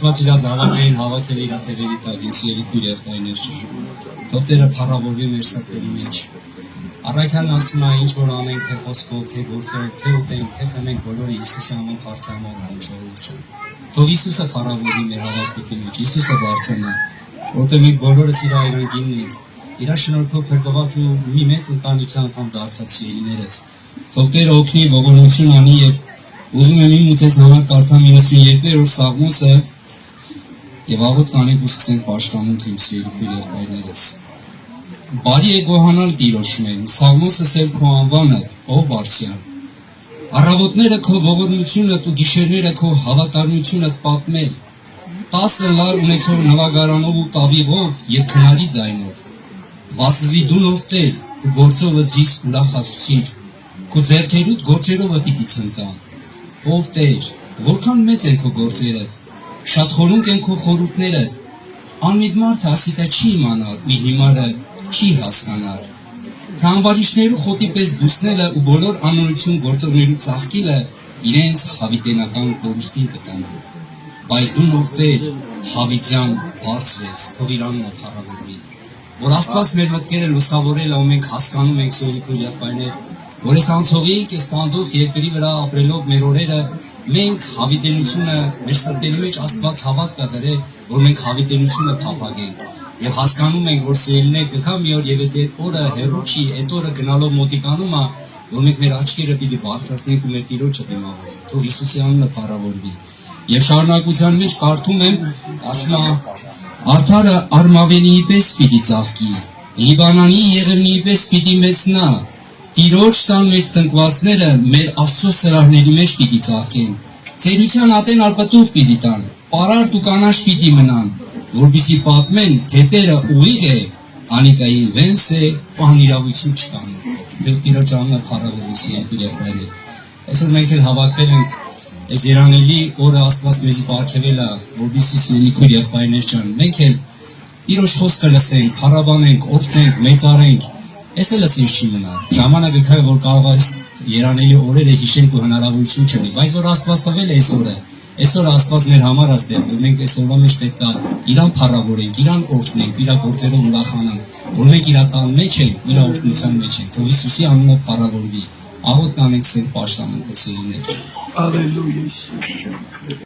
Աստված իր զավակներին հավաքել է իր թևերի տակ, ինձ երիկույր եղբայրներ չէ։ Թող Տերը փառավորվի մեր սրտերի մեջ։ Առաքյալն ասում է, ինչ որ անենք, թե խոսքով, թե գործով, թե ուտենք, թե խմենք, բոլորը Հիսուսի անուն փառթանող են ժողովուրդը։ Թող Հիսուսը փառավորվի մեր հավատքի մեջ, Հիսուսը բարձրանա, որտեղ մենք բոլորս իր այրանգինն ենք, իր շնորհքով փրկված ու մի մեծ ընտանիքի անդամ դարձած սիրելիներս։ Թող Տերը օգնի, ողորմություն անի եւ ուզում եմ իմ ու ձեզ համար կարդամ 92-րդ Սաղմոսը եւ աղոթք անենք ու սկսենք պաշտամունք իմ սիրելի եղբայրներս։ բարի է գոհանալ Տիրոջ մեն, Սաղմոսը սել քո անվանը, ով բարձրյալ։ Առավոտները քո ողորմությունդ ու գիշերները քո հավատարմությունդ պատմել, 10 լար ունեցող նվագարանով ու տավիղով և քնարի ձայնով, վասզի դու նովտել, քո գործովը ձիս ուրախացուցիր, քո ձեռքերուդ գործերովը պիտի ցնծան, ով Տեր, որքան մեծ են քո գործերը, շատ խորունկ են քո խորհուրդները, անմիտ մարդը ասիկա չի իմանալ, մի հիմարը չի հասկանալ, քանվարիշներու խոտի պես դուսնելը ու բոլոր անօրություն գործողներու ծաղկիլը իրենց հավիտենական կորուստին կտան, բայց դու նովտեր հավիտյան բարձր ես, թող իր անունը փառավորվի, որ Աստված մեր մտքերը լուսավորել է ու մենք հասկանում ենք սովորիկուր եղբայրներ, որ այս անցողիկ, այս պանդոց երկրի վրա ապրելով մեր օրերը մենք հավիտենությունը մեր սրտերի մեջ Աստված հավատ կա դրել, որ մենք հավիտենությունը փափագենք եւ հասկանում ենք, որ սիրելիներ կգա մի օր եւ այդ օրը հեռու չի, այդ օրը գնալով մոտիկանում է, որ մենք մեր աչքերը պիտի բարձրացնենք ու մեր Տիրոջը դիմավորենք, թող Հիսուսի անունը փառավորվի։ Եվ շարունակության մեջ կարդում եմ, ասում է, արդարը արմավենիի պես պիտի ծաղկի, Լիբանանի եղևնիի պես պիտի մեծնա, Տիրոջ տան մեծ տնկվածները մեր Աստծո սրահների մեջ պիտի ծաղկեն, ծերության ատեն արպտուղ պիտի տան, պարարտ ու կանաչ պիտի մնան, որպեսզի պատմեն, թե Տերը ուղիղ է, անիկային վենս է, ու անիրավություն չկան։ Թող Տիրոջ անունը փառավորվի սիրելի եղբայրներ։ Այսօր մենք էլ հավաքվել ենք այս երանելի օրը Աստված մեզի պարգևել է, որպեսզի սիրելի քույր եղբայրներ ջան, մենք էլ Տիրոջ խոսքը լսենք, փառաբանենք, օրհնենք, մեծարենք։ Այս էլ ասես չի մնա։ Ժամանակը կա, որ կարող է երանելի օրերը հիշենք ու հնարավորություն չունի, բայց որ Աստված տվել է այս օրը, այսօր Աստված մեր համար աստեց, որ մենք այսօրվա մեջ պետք է իրան փառավորենք, իրան օրհնենք, իր գործերով ուրախանանք, որ մենք իր տան մեջ ենք, իր օրհնության մեջ ենք, թող Հիսուսի անունը փառավորվի։ Աղոթ կանենք սեր պաշտամունքը սիրելիներ։ Ալելույա Հիսուս։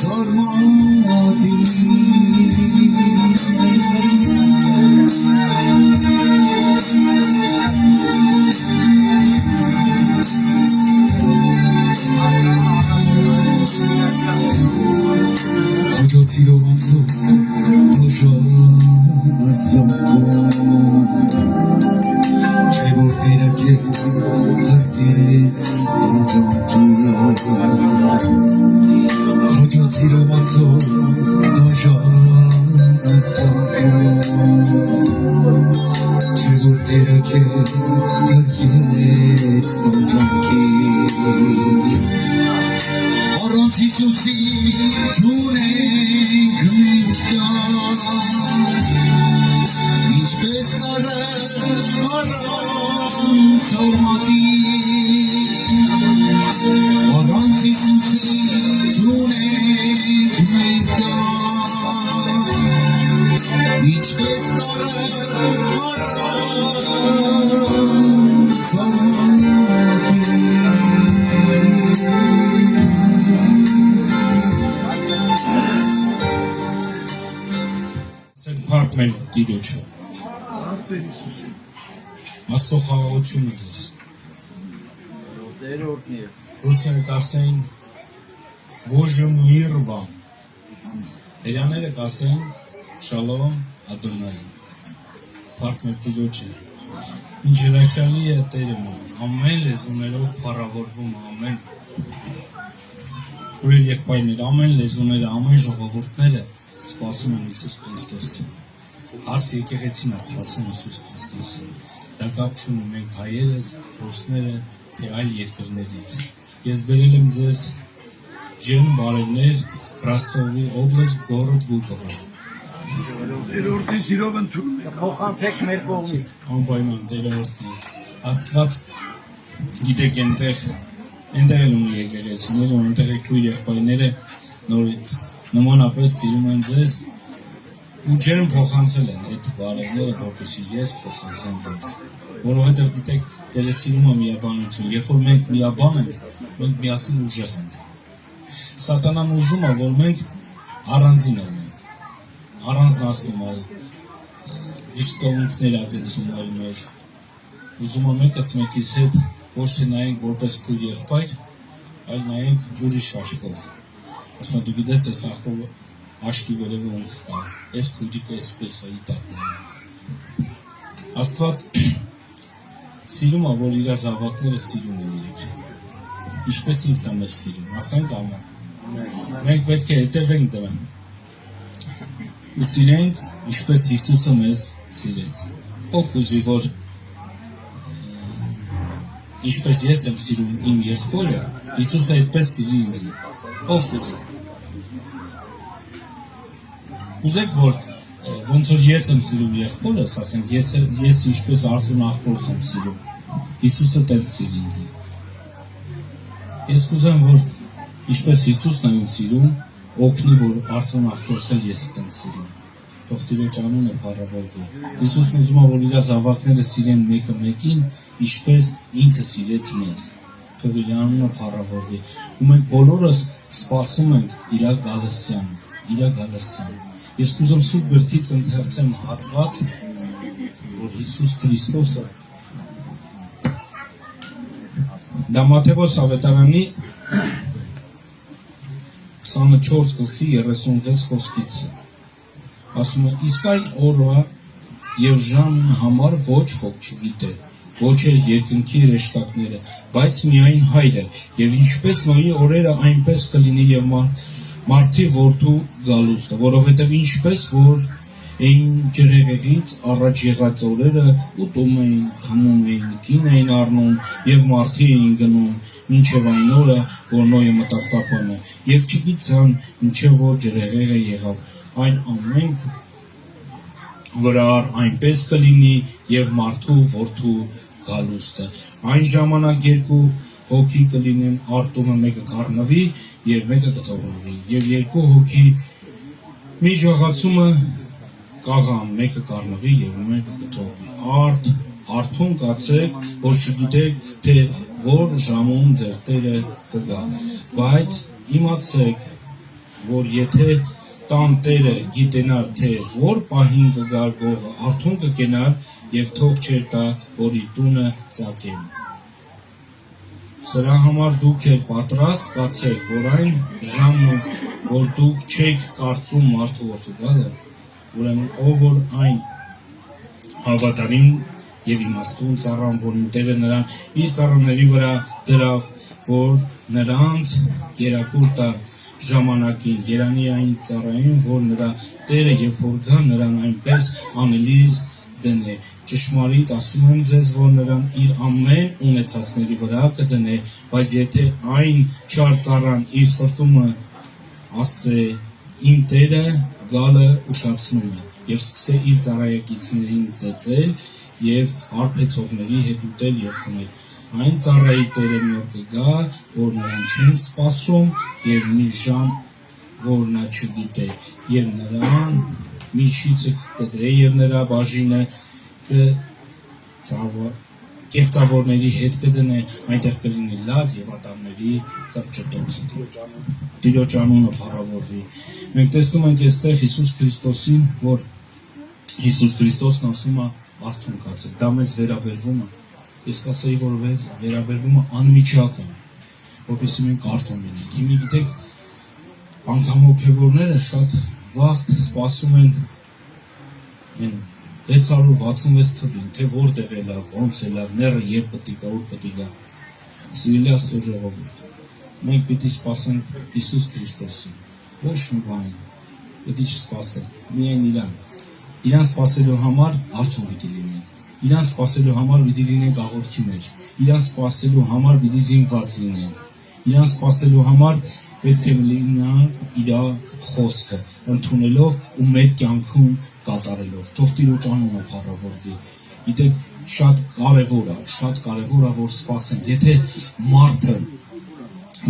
Sorma Չորտերը քեզ կրկեց նոջանքից Առանց Հիսուսի չունենք մենք կյանք Ինչպես առանց օրմակի Առանց Հիսուսի չունենք մենք կյանք Ինչպես առանց Փառք մեր Տիրոջը Աղբեր Հիսուսի Աստծո խաղաղությունը ձեզ Տեր օրհնի Ռուսները կասեն Բոժը միր вам Հերյաները կասեն Շալոմ Ադոնայ Փառք մեր Տիրոջը Ինչ հրաշալի է Տերը մեր ամեն լեզուներով փառավորվում ամեն Ուրել եղբայրներ ամեն լեզուները ամեն ժողովուրդները սպասում են Հիսուս Քրիստոսին Հարս եկեղեցին է սպասում Հիսուս Քրիստոսին Դա կապ չունի մենք հայերս, ռուսները, թե այլ երկրներից Ես բերել եմ ձեզ ջն բարևներ Ռոստովի օբլաստ գորոդ Գուկովը Տեր օրհնի սիրով ընդունում եք Փոխանցեք մեր կողմից Անպայման Տերը օրհնի Աստված գիտեք այնտեղ էլ ունի եկեղեցիներ ու այնտեղ քույր եղբայրները նորից նմանապես սիրում են ձեզ ու ջերմ փոխանցել են այդ բարևները որպեսզի ես փոխանցեմ ձեզ որովհետև գիտեք Տերը սիրում է միաբանություն երբ որ մենք միաբան ենք մենք միասին ուժեղ ենք Սատանան ուզում է որ մենք առանձին լինենք առանձնացնում է Իշտոնքներ ագեցում այլ մեր ուզում է մեկս մեկից հետ ոչ թե նայենք որպես քույր եղբայր այլ նայենք ուրիշ աշխով ասում դու գիտես այս ախով աշկի վերևը ունք կա այս քույրիկը այսպես է իտակ Աստված սիրում է որ իր զավակները սիրում են իրեն ինչպես ինքն է մեզ սիրում ասենք աման մենք պետք է հետևենք դրան ու սիրենք ինչպես Հիսուսը մեզ սիրեց ով կուզի որ ինչպես ես եմ սիրում իմ եղբորը Հիսուսը այդպես սիրի ինձ ով կուզի Ուզեք որ ոնց որ ես եմ սիրում եղբորս, ասենք ես ինչպես արծուն աղբորս եմ սիրում, Հիսուսը տենց սիրի ինձ։ Ես կուզեմ որ ինչպես Հիսուսն է ինձ սիրում, օգնի որ արծուն աղբորս էլ ես տենց սիրում։ Թող Տիրոջ անունը փառավորվի։ Հիսուսն ուզում է որ իր զավակները սիրեն մեկը մեկին, ինչպես ինքը սիրեց մեզ։ Թող իր անունը փառավորվի։ Ու մենք բոլորս սպասում ենք իր գալստյանը։ Ես կուզեմ Սուրբ Գրքից ընթերցեմ հատված, որ Հիսուս Քրիստոսը դա Մատթեոս ավետարանի 24:36 խոսքից ասում է իսկ այն օրվա եւ ժամը համար ոչ ոք չգիտե ոչ էլ երկնքի հրեշտակները բայց միայն Հայրը եւ ինչպես Նոյի օրերը այնպես կլինի եւ Մարդի որդու գալուստը, որովհետև ինչպես որ էին ջրեղեղից առաջ եղած օրերը ուտում էին, խմում էին, կին էին առնում եւ մարդի էին գնում, մինչև այն օրը, որ Նոյը մտավ տապանը, եւ չգիտան մինչև որ ջրեղեղը եղավ, այն ամենք վրա այնպես կլինի եւ մարդու որդու գալուստը։ Այն ժամանակ երկու հոգի կլինեն արտումը մեկը կառնվի եւ մեկը կթողնվի եւ երկու հոգի մի ժողացումը կաղան մեկը կառնվի եւ մեկը կթողնվի արթուն կացեք որ չգիտեք թե որ ժամում ձեր Տերը կգա բայց իմացեք որ եթե տան Տերը գիտենար թե որ պահին կգա գողը արթուն կկենար եւ թող չեր տա որ իր տունը ծակեն Սրա համար դուք էլ պատրաստ կացեք, որ այն ժամն որ դուք չեք կարծում մարդու որդու գալը, ուրեմն ով որ այն հավատարիմ եւ իմաստուն ծառան, որին Տերը նրան իր ծառաների վրա դրավ, որ նրանց կերակուր տա ժամանակին Երանի այն ծառային, որ նրա Տերը երբ որ գա նրան այնպես անելիս դնե։ Ճշմարիտ ասում եմ ձեզ, որ նրան իր ամեն ունեցածների վրա կդնե, բայց եթե այն չար ծառան իր սրտումը ասե իմ Տերը գալը ուշացնում է եւ սկսե իր ծառայակիցներին ծեծել եւ արբեցողների հետ ուտել եւ խմել։ Այն ծառայի Տերը մի օր կգա, որ նրան չեն սպասում եւ մի ժամ, որ նա չգիտե եւ նրան միջիցը կդրե եւ նրա բաժինը կեղծավորների հետ կդնե, այնտեղ կլինի լաց եւ ատամների կրճտոցը։ Տիրոջ անունը փառավորվի։ Մենք տեսնում ենք այստեղ Հիսուս Քրիստոսին, որ Հիսուս Քրիստոսն ասում է արթուն կացեք, դա մեզ վերաբերվում է։ Ես կասեի, որ վերաբերվում է անմիջական, որպեսզի մենք արթուն լինենք։ Հիմա գիտեք, անգամ հոգևորները շատ վաղ սպասում են 666 թվին, թե որտեղ է լավ, ոնց է լավ, ները երբ պետք է, ուր պետք է։ Սիրելի Աստծո ժողովուրդ, մենք պիտի սպասենք Հիսուս Քրիստոսին, ոչ մի բանին, պիտի չսպասենք, միայն իրան։ Իրան սպասելու համար արթուն պիտի լինենք, իրան սպասելու համար պիտի լինենք աղոթքի մեջ, իրան սպասելու համար պիտի զինված լինենք, իրան սպասելու համար պետք է լինենք իր խոսքը ընդունելով ու մեր կյանքում կատարելով։ Թող Տիրոջ անունը փառավորվի։ Գիտեք, շատ կարևոր է, որ սպասենք։ Եթե մարդը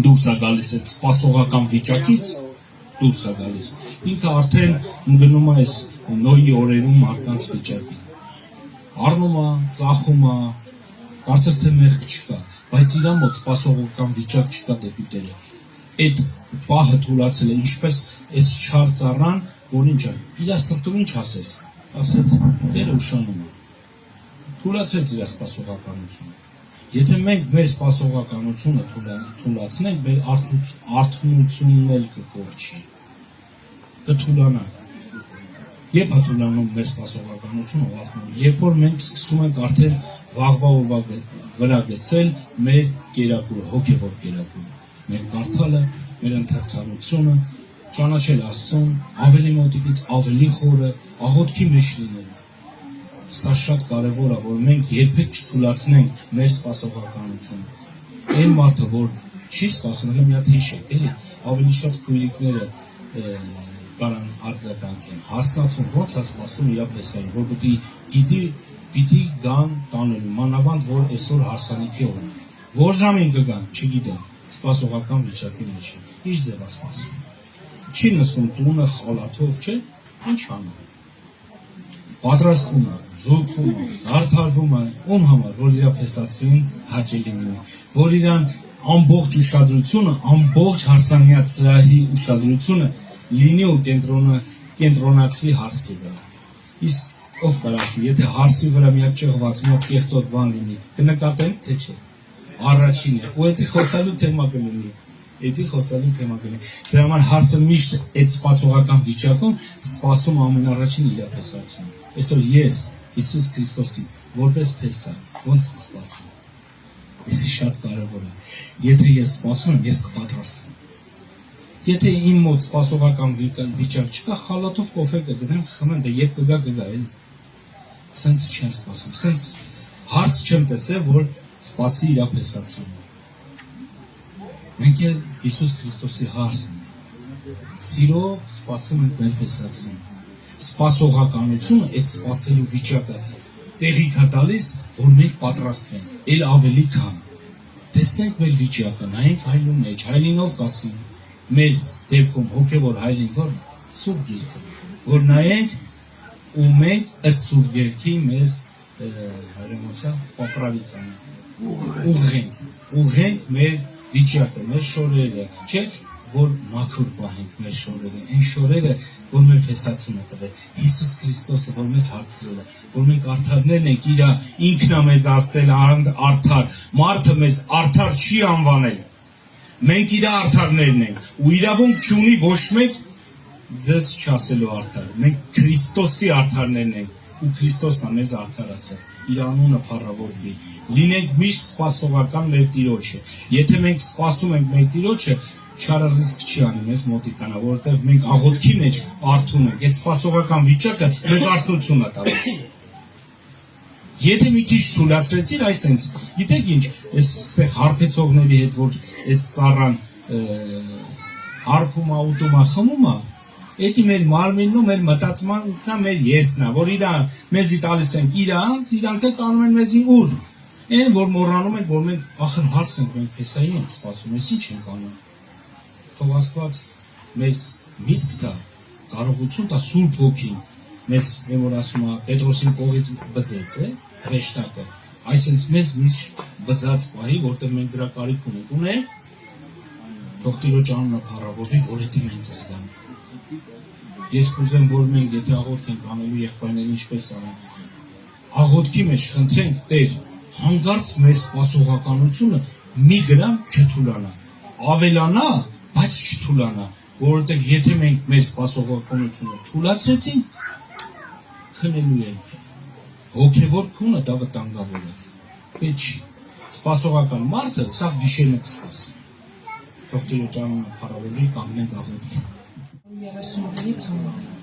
դուրս է գալիս այդ սպասողական վիճակից, դուրս է գալիս, ինքը արդեն գնում է այս Նոյի օրերում մարդկանց վիճակի։ Առնում է, ծախում է, կարծես թե մեղք չկա, բայց իր մոտ սպասողական վիճակ չկա դեպի Տերը։ Այդ պահը թուլացել է, ինչպես այս չար ծառան, որ ինչ է, իր սրտում ինչ ասես, ասեց, Տերը ուշանում է, թուլացեց իր սպասողականությունը։ Եթե մենք մեր սպասողականությունը թուլացնենք, մեր արթնությունն էլ կկորչի, կթուլանա։ Երբ է թուլանում մեր սպասողականությունը ու արթնությունը, երբ որ մենք սկսում ենք արդեն վաղվա օրվա վրա գցել մեր կերակուրը, հոգևոր կերակուրը, մեր կարդալը, մեր ընթերցանությունը, ճանաչել Աստծուն, ավելի մոտիկից ավելի խորը, աղոթքի մեջ լինել։ Սա շատ կարևոր է, որ մենք երբեք չթուլացնենք մեր սպասողականությունը։ Այն մարդը, որ չի սպասում, մի հատ հիշեք, էլի, ավելի շատ քույրիկները կարան արձագանքեն, հարցնացում ոնց է սպասում իր փեսային, որ պիտի գան տանելու, մանավանդ որ այսօր հարսանիքի օրն է։ Որ ժամին կգան, չգիտեմ, սպասողական վիճակի մեջ է, ինչ ձև է սպասում։ Չի նստում տունը խալաթով, չէ, ինչ անում։ Պատրաստվում է, զուգվում է, զարդարվում է, ում համար, որ իր փեսացին հաճելի լինի, որ իրան ամբողջ ուշադրությունը, ամբողջ հարսանյաց սրահի ուշադրությունը լինի ու կենտրոնացվի հարսի վրա։ Իսկ ով կարասի, եթե հարսի վրա մի հատ ճղված, մի հատ կեղտոտ բան լինի, կնկատենք, թե չէ, առաջին է, ու էդի խոսալու թեմա կլինի, դրա համար հարցը միշտ այդ սպասողական վիճակում սպասում ամենառաջին իր փեսացում։ Այսօր ես, Հիսուս Քրիստոսի, որպես փեսա, ոնց սպասում։ Էսի շատ կարևոր է։ Եթե ես սպասում եմ, ես կպատրաստվեմ։ Եթե իմ մոտ սպասողական վիճակ չկա, խալաթով կոֆե կգնեմ, խմեմ, դե երբ կգա, էլի։ Սենց չեն սպասում, սենց հարց չեմ տեսել, որ սպասի իր փեսացումը։ Մենք էլ Հիսուս Քրիստոսի հարցն ենք, սիրով սպասում ենք մեր փեսացին, սպասողականությունը, այդ սպասելու վիճակը տեղիք է տալիս, որ մենք պատրաստվենք, էլ ավելի քան, տեսնենք մեր վիճակը, նայենք հայլու մեջ, հայլինով կասին, մեր դեպքում հոգևոր հայլին, որ սուրբ գիրքը, որ նայենք ու մենք ըստ սուրբ գիրքի մեզ հայրենոցա պապրավիցանը, ուղղենք մեր վիճակը, մեր շորերը, չէ, որ մաքուր պահենք մեր շորերը, այն շորերը, որ մեր փեսացումը տվել, Հիսուս Քրիստոսը, որ մեզ հարցրել է, որ մենք արդարներն ենք, ինքն է մեզ ասել արդար, մարդը մեզ արդար չի անվանել, մենք իր արդարներն ենք, ու իրավունք չունի ոչ մեկ ձեզ չասելու արդար, մենք Քրիստոսի արդարներն ենք, ու Քրիստոսն է մեզ արդար ասել, իր անունը փառավորվի, լինենք միշտ սպասողական մեր Տիրոջը, եթե մենք սպասում ենք մեր Տիրոջը, չարը ռիսկ չի անի մեզ մոտիկանա, որովհետև մենք աղոթքի մեջ արթուն ենք, այդ սպասողական վիճակը մեզ արթնություն է տալիս։ Եթե մի քիչ թույլատրեցիր, այսինքն, գիտեք ինչ, այստեղ հարբեցողների հետ, որ այս ծառան հարբում է, ուտում է, խմում է, դա մեր մարմինն ու մեր մտածմանն մեր եսն է, որ մեզի տալիս ենք իրանց, իրանք տանում են մեզի ուր։ Այն որ մոռանում ենք, որ մենք ախր հարց ենք, մենք փեսայի ենք սպասում, ես ինչ ենք անում։ Թող Աստված մեզ միտք տա, կարողություն տա Սուրբ Հոգին, մեզ որ ասում է Պետրոսին կողից բզեց, հրեշտակը, այսինքն մեզ միշտ բզած պահի, որտեղ մենք դրա կարիք ունենք, թող Տիրոջ անունը փառավորվի, որ դա մենք զգանք։ Ես կուզեմ, որ մենք եթե աղոթք ենք անելու եղբայրներին ինչպես անենք, աղոթքի մեջ խնդրենք Տեր, հանգարց մեր սպասողականությունը մի գրամ չթուլանա, ավելանա, բայց չթուլանա, որովհետև եթե մենք մեր սպասողականությունը թուլացրեցինք, քնելու ենք, հոգևոր քունը դա վտանգավոր է, պետք չի, սպասողական մարդը սաղ գիշերն է կսպասի, թող Տիրոջ անունը փառավորվի, կանգնենք աղոթքի։ 33 համար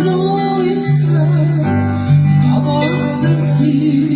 Luisa, our Sophie.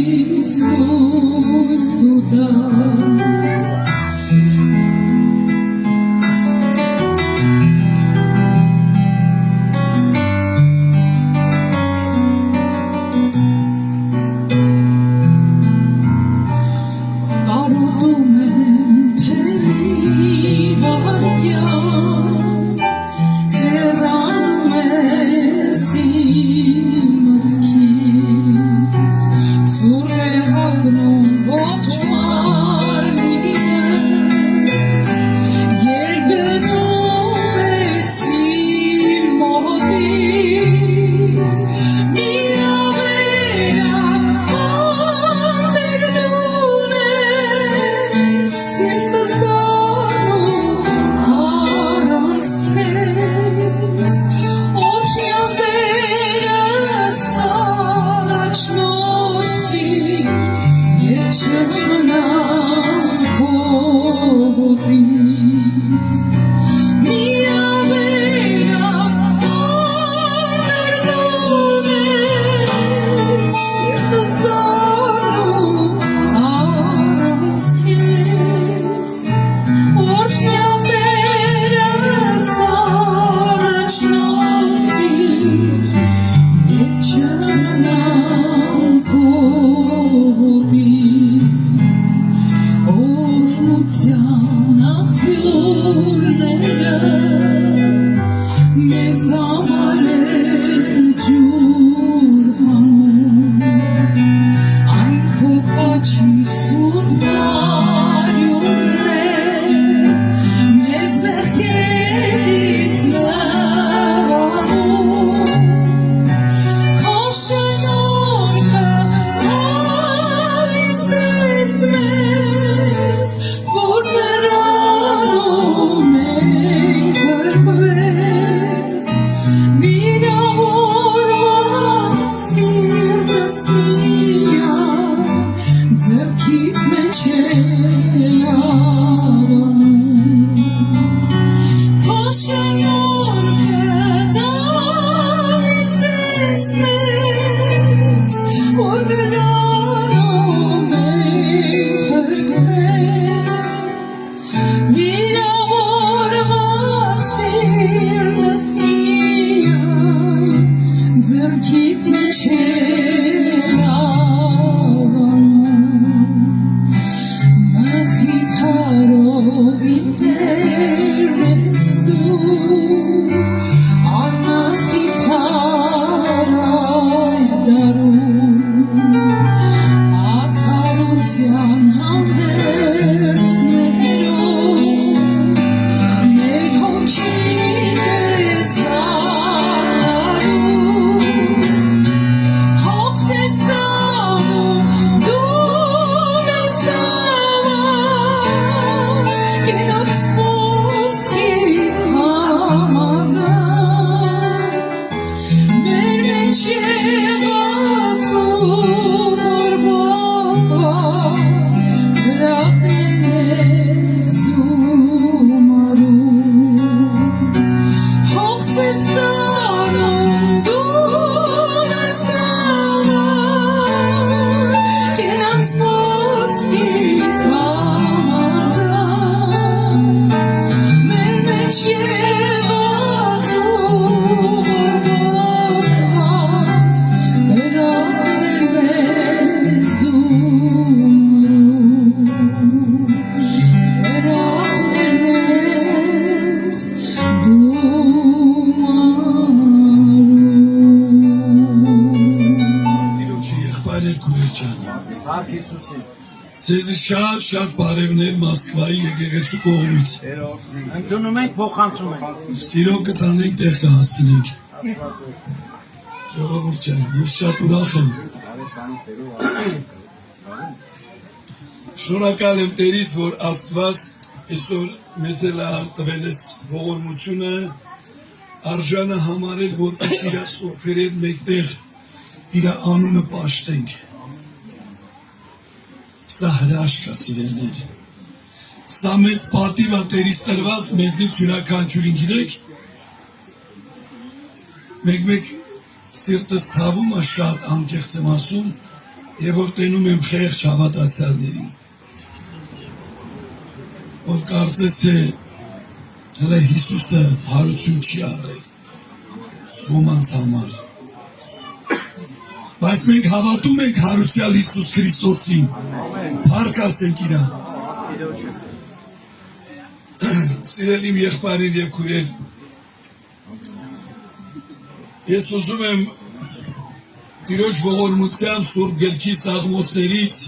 Ձեզ շատ բարևներ Մոսկվայի եկեղեցու կողմից։ Ընդունում ենք, փոխանցում ենք։ Սիրով կտանենք տեղ կհասցնենք։ Ժողովուրդ ջան, ես շատ ուրախ եմ։ Շնորհակալ եմ Տերից, որ Աստված այսօր մեզ տվել է ողորմությունը, արժանը համարել, որպես իր սուրբերի հետ մեկտեղ իր անունը պաշտենք։ Սա հրաշք է, սիրելիներ։ Սա մեծ պատիվ է Տերից տրված մեզնից յուրաքանչյուրին, գիտեք։ Մեկ սիրտս ցավում է շատ, անկեղծ եմ ասում, եւ որ տենում եմ խեղճ հավատացյալներին, որ կարծես թե հələ Հիսուսը հարություն չի առել ոմանց համար, բայց մենք հավատում ենք հարուցյալ Հիսուս Քրիստոսին, փառք ասենք իրան։ Սիրելի եղբայրներ եւ քույրեր, ես ուզում եմ Տիրոջ ողորմությամբ Սուրբ Գրքի Սաղմոսներից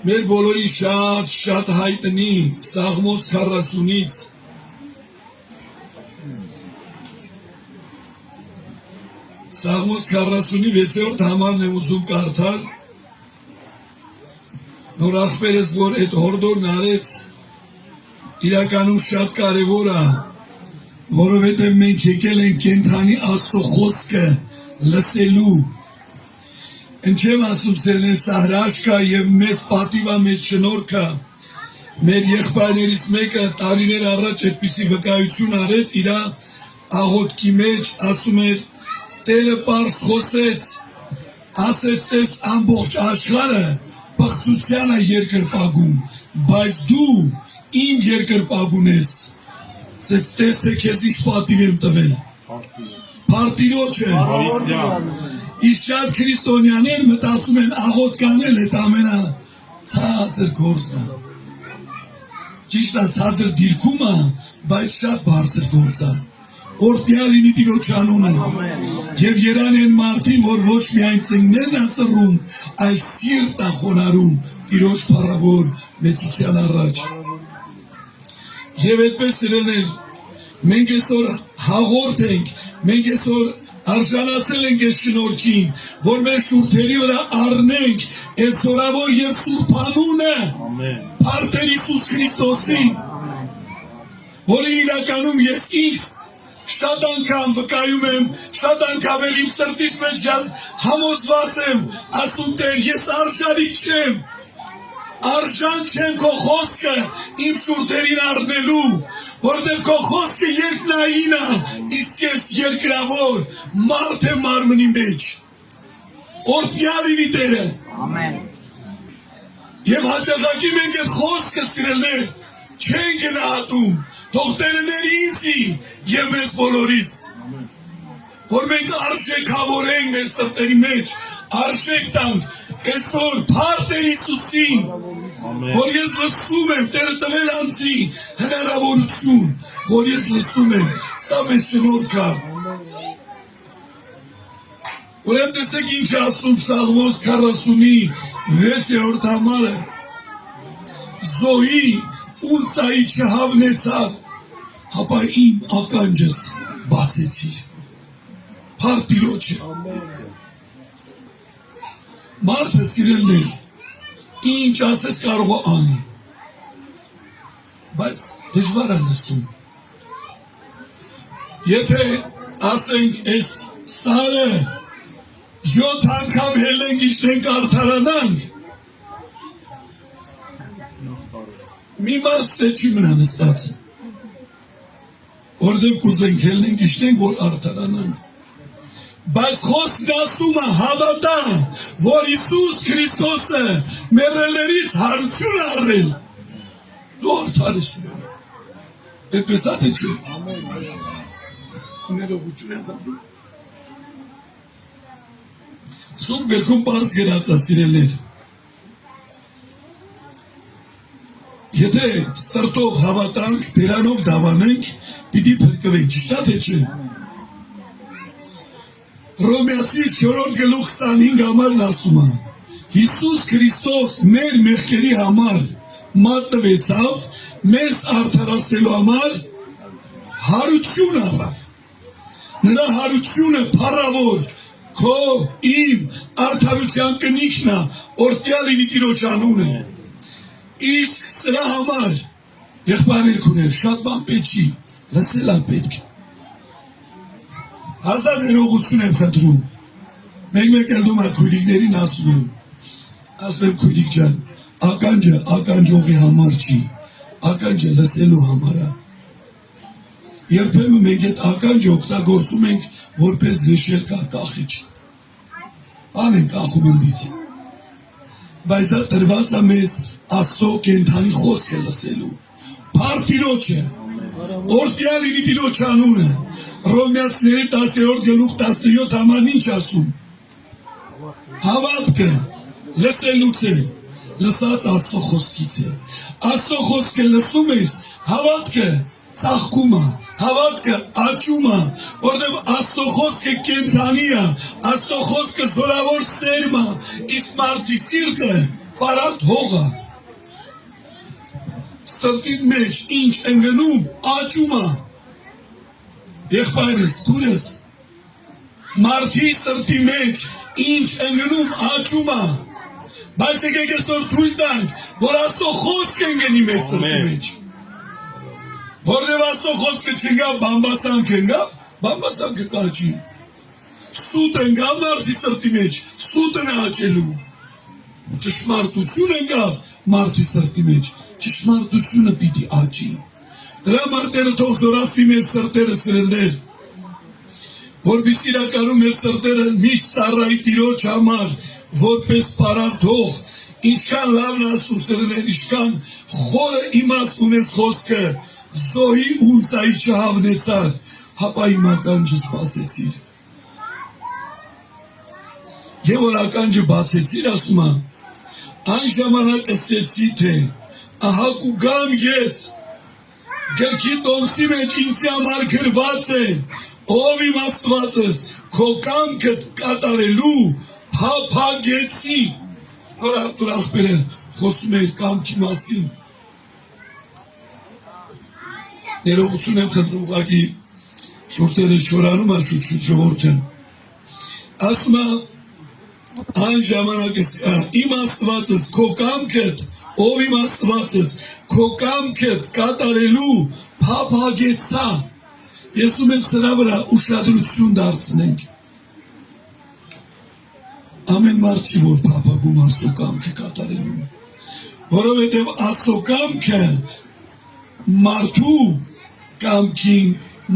մեր բոլորի շատ հայտնի Սաղմոս 40-ից Սաղմոս 40-ի 6-րդ համարն եմ ուզում կարդալ, նոր աղբերս, որ այդ հորդորն արեց, իրականում շատ կարևոր է, որովհետև մենք եկել ենք կենդանի Աստծո խոսքը լսելու։ Ինչ եմ ասում, սերներ, սա հրաշք է եւ մեծ պատիվ է, մեծ շնորհք է։ Մեր եղբայրներից մեկը տարիներ առաջ այդպիսի վկայություն արեց, իր աղոթքի մեջ ասում էր. Տերը պարզ խոսեց, ասեց, տես ամբողջ աշխարհը պղծության է երկրպագում, բայց դու իմ երկրպագուն ես, ասեց, տես է քեզ ինչ պատիվ եմ տվել, Փարտիրոջը, իսկ շատ քրիստոնյաներ մտածում են աղոթքանել այդ ամենացածր գործն է, ճիշտ է, ցածր դիրքում է, բայց շատ բարձր գործ է։ Օրդյալ լինի Տիրոջ անունը եւ երան են մարդին, որ ոչ միայն ծնգներն են ծռում, այլ սիրտն է խոնարհում Տիրոջ փառավոր մեծության առաջ։ Եվ այդպես սիրելիներ, մենք այսօր հաղորդ ենք, մենք այսօր արժանացել ենք այս շնորհքին, որ մեր շուրթերի վրա առնենք այդ զորավոր եւ սուրբ անունը, Փառք Տեր Հիսուս Քրիստոսին։ որին իրականում ես ինքս շատ անգամ վկայում եմ, շատ անգամ էլ իմ սրտից մեջ համոզված եմ, ասում Տեր, ես արժանի չեմ, արժան չեմ քո խոսքը իմ շուրթերին առնելու, որտեղ քո խոսքը երկնային է, իսկ ես երկրավոր մարդ եմ մարմնի մեջ, օրհնյալ լինի Տերը։ Amen. Եվ հաճախակի մենք այդ խոսքը սիրելներ չեն գնահատում, թող Տերը ների ինձի եւ մեզ բոլորիս, որ մենք արժեքավորենք մեր սրտերի մեջ, արժեք տանք այսօր փառք Տեր Հիսուսին, որ ես լսում եմ, Տերը տվել անձի հնարավորություն, որ ես լսում եմ, սա մեզ շնորհք է։ Ուրեմն տեսեք ինչ ասում Սաղմոս 46-րդ համարը, Զոհի ունցայի չհավնեցավ, հապա իմ ականջս բացեցիր, փառք Տիրոջը։ Մարդը սիրելներ, ինչ ասես կարող է անի, բայց դժվար է լսում։ Եթե ասենք այս սարը 7 անգամ հելենք իջնենք արդարանանք, մի մարդ չի մնա նստած, որտև կուզենք հելենք իջնենք, որ արդարանանք, բայց խոսքն ասում է հավատա, որ Հիսուս Քրիստոսը մեռելներից հարություն առել, դու արդար ես ուրեմն, այդպես է թե չէ։ Ներողություն եմ տալու։ Սուրբ գրքում պարզ գրած է սիրելներ, եթե սրտով հավատանք, բերանով դավանենք, պիտի փրկվենք, ճիշտ է թե չէ։ Հռոմեացիս 4:25 համարն ասում է, Հիսուս Քրիստոս մեր մեղքերի համար մատնվեցավ, մեզ արդարացնելու համար հարություն առավ։ Նրա հարությունը փառավոր քո իմ արդարության կնիքն է, օրհնյալ լինի Տիրոջ անունը։ Իսկ սրա համար եղբայրներ քուներ, շատ բան պետք չի, լսել է պետք։ Հազար ներողություն եմ խնդրում։ Մեկ էլ դու քույրիկներին ասում եմ քույրիկ ջան, ականջը ականջողի համար չի, ականջը լսելու համար է։ Երբեմն մենք այդ ականջը օգտագործում ենք որպես լեշելքա կախիչ։ Բան ենք ախում ընդից։ Բայց դա տրված է մեզ Աստծո կենդանի խոսքը լսելու։ Փառք Տիրոջը։ Օրհնյալ լինի Տիրոջ անունը։ Հռոմեացիների 10-րդ համարն ինչ ասում։ Հավատքը լսելուց է, լսած Աստծո խոսքից է։ Աստծո խոսքը լսում ես, հավատքը ծաղկում է, հավատքը աճում է, որտեղ Աստծո խոսքը կենդանի է, Աստծո խոսքը զորավոր սերմ է, իսկ մարդի սիրտը պարարտ հող է։ Սրտի մեջ ինչ ընկնում, աճում է։ Եղբայրս, քուրս, մարդի սրտի մեջ ինչ ընկնում, աճում է։ Բայց եկեք այսօր թույլ տանք, որ Աստծո խոսքը ընկնի մեր սրտի մեջ։ Որտև Աստծո խոսքը չընկավ, բամբասանք ընկավ, բամբասանքը կաճի։ Սուտ ընկավ մարդի սրտի մեջ, սուտն է աճելու։ Ճշմարտություն ընկավ մարդի սրտի մեջ, ճշմարտությունը պիտի աճի։ Դրա մարդերը թող զորացի մեր սրտերը սրելներ, որպես իրականում մեր սրտերը միշտ ծառայի Տիրոջ համար, որպես պարարտ հող, ինչքան լավն ասում սրելներ, ինչքան խորը իմաստ ունես խոսքը, Զոհի ունցայի չհավնեցար, հապա իմ ականջս բացեցիր։ Եվ որ ականջը բացեցիր, ասում է, այն ժամանակ ասեցի, թե ահա կուգամ ես, գրքի տոմսի մեջ ինձի համար գրված է, ով իմ Աստվածս, քո կամքդ կատարելու փափագեցի։ Որ Արտուր աղբերը խոսում էր կամքի մասին։ Ներողություն եմ խնդրում, ուղղակի շուրթերը չորանում է ժողովուրդ ջան։ Ասում է, այն ժամանակ իմ Աստվածս, քո կամքդ, ով իմ Աստվածս, քո կամքդ կատարելու փափագեցա։ Ես ուզում եմ սրա վրա ուշադրություն դարձնենք։ Ամեն մարդի որ փափագում Աստծո կամքը կատարելու, որովհետև Աստծո կամքը մարդու կամքին,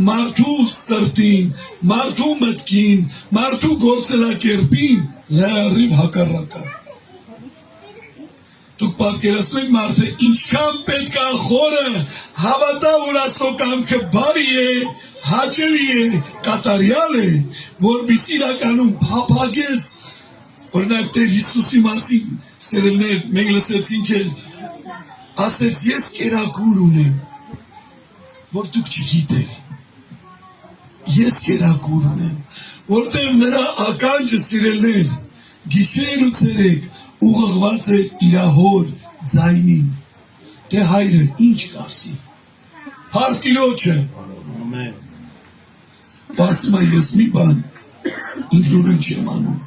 մարդու սրտին, մարդու մտքին, մարդու գործելակերպին լրիվ հակառակը։ Դուք պատկերացնում եք մարդը ինչքան պետք է խորը հավատա, որ Աստծո կամքը բարի է, հաճելի է, կատարյալ է, որպեսզի իրականում փափագես։ Օրինակ Տեր Հիսուսի մասին սերելներ մենք լսեցինք էլ, ասեց ես կերակուր ունեմ, որ դուք չգիտեք։ Ես կերակուր ունեմ, որտեղ նրա ականջը սիրելներ, գիշեր ու ցերեկ ուղղված է իր հոր ձայնին։ Դե հայրը ինչ կասի։ Փառքիլոջը։ Ամեն։ Ասում եմ ես մի բան ինքնուրույն չեմ անում։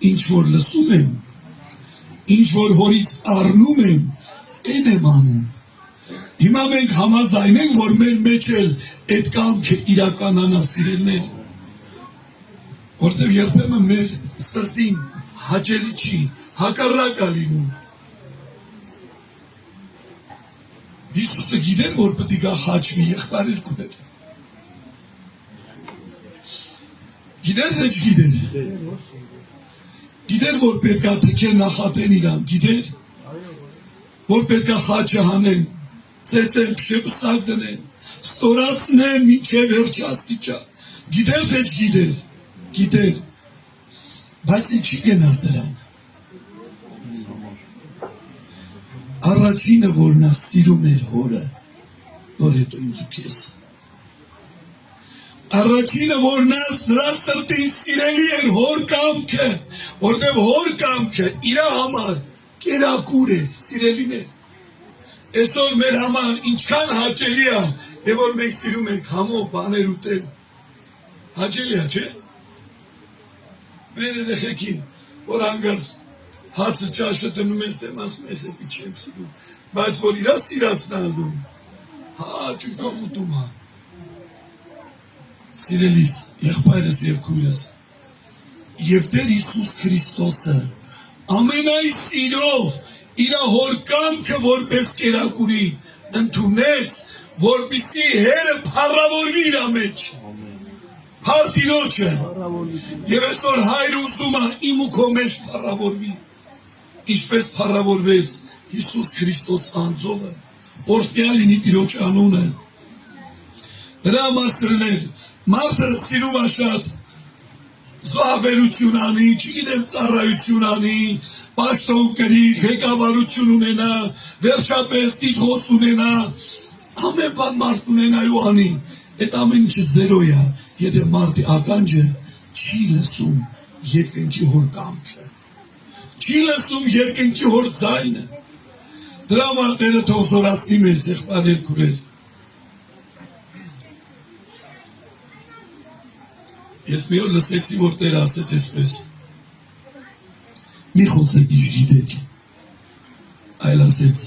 Ինչ որ լսում եմ, ինչ որ հորից առնում եմ, այն եմ անում։ Հիմա մենք համաձայնենք, որ մեր մեջ էլ այդ կամքը իրականանա սիրելներ, որտեղ երբեմն մեր սրտին հաճելի չի, հակառակ է լինում։ Հիսուսը գիտեր, որ պետք է գա խաչվի եղբայրեր կուներ։ Գիտեր թե չգիտեր։ Գիտեր, որ պետք է թքեն նախատեն իրան, գիտեր, որ պետք է խաչը հանեն, ծեծեն, փշեպսակ դնեն, ստորացնեն մինչև վերջ աստիճան։ Գիտեր թե չգիտեր, գիտեր, բայց ինչի գնաց դրան։ Առաջինը, որ նա սիրում էր հորը, նոր հետո ինձ ու քեզ։ Առաջինը, որ նրա սրտին սիրելի էր հոր կամքը, որտեղ հոր կամքը իր համար կերակուր էր, սիրելիներ։ Այսօր մեր համար ինչքան հաճելի է, եւ որ մենք սիրում ենք համով բաներ ուտել։ Հաճելի է, չէ՞։ Մեր երեխեքին, որ հանգարց հացը ճաշը տնում ես դեմ ասում ես էդի չեմ սիրում, բայց որ իրա սիրածն ալնում, ջույքով ուտում է։ Սիրելիս, եղբայրս եւ քույրս, եւ Տեր Հիսուս Քրիստոսը ամենայն սիրով իր հոր կամքը որպես կերակուրի ընդունեց, որպեսզի հերը փառավորվի իր մեջ։ Փառտիրոջը։ Եվ այսօր հայրը ուզում է իմ ու քո մեջ փառավորվի։ Ինչպես փառավորվեց Հիսուս Քրիստոս անձովը, օրհնյալ լինի Տիրոջ անունը։ Դրա համար սիրելիներ, մարդը սիրում է շատ զոհաբերություն անի, չգիտեմ ծառայություն անի, պաշտոն կրի, ղեկավարություն ունենա, վերջապես տիտղոս ունենա, ամեն բան մարդ ունենա ու անի։ Այդ ամեն ինչը զերո է, եթե մարդի ականջը չի լսում երկնքի հոր կամքը, չի լսում երկնքի հոր ձայնը։ Դրա համար Տերը թող զորացնի մեզ, եղբայրներ, քույրեր։ Ես մի օր լսեցի, որ Տերը ասեց այսպես. մի խոսեք ինչ գիտեք, այլ ասեց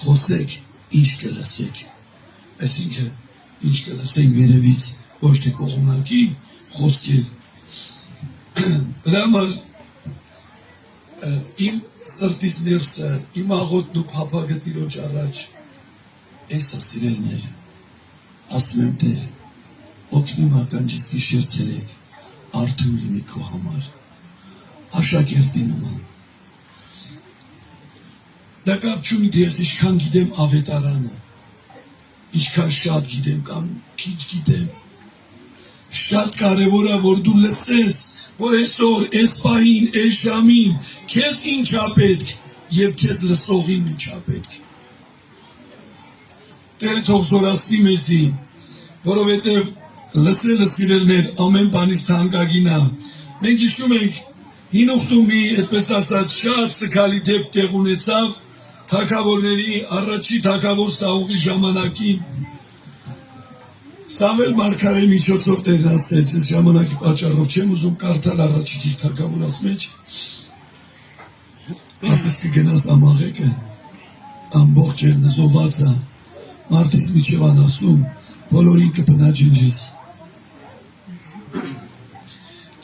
խոսեք ինչ կլսեք, այսինքն ինչ կլսենք վերևից, ոչ թե կողմնակի խոսքեր։ Դրա համար իմ սրտից ներսը, իմ աղոթն ու փափագը Տիրոջ առաջ, այս է սիրելիներ, ասում եմ Տեր, օգնում ականջից գիշեր ցերեկ, արթուն լինի քո համար, աշակերտի նման։ Դա կապ չունի, թե ես ինչքան գիտեմ ավետարանը, ինչքան շատ գիտեմ կամ քիչ գիտեմ։ Շատ կարևոր է, որ դու լսես, որ այսօր, այս պահին, այս ժամին, քեզ ինչ է պետք եւ քեզ լսողին ինչ է պետք։ Տերը թող զորացնի մեզի, որովհետեւ լսելը սիրելներ ամեն բանից թանկագին է։ Մենք հիշում ենք հին ուխտումի, այդպես ասած, շատ սքալի դեպք տեղ ունեցավ թագավորների առաջի թագավոր Սաուղի ժամանակին։ Սամվել մարգարեի միջոցով Տերն ասեց, այս ժամանակի պատճառով չեմ ուզում կարդալ առաջի գիր թագավորած մեջ։ Ասես կգնաս ամաղեկը, ամբողջ է նզոված է, մարդից միջև անասում բոլորին կբնաջնջես։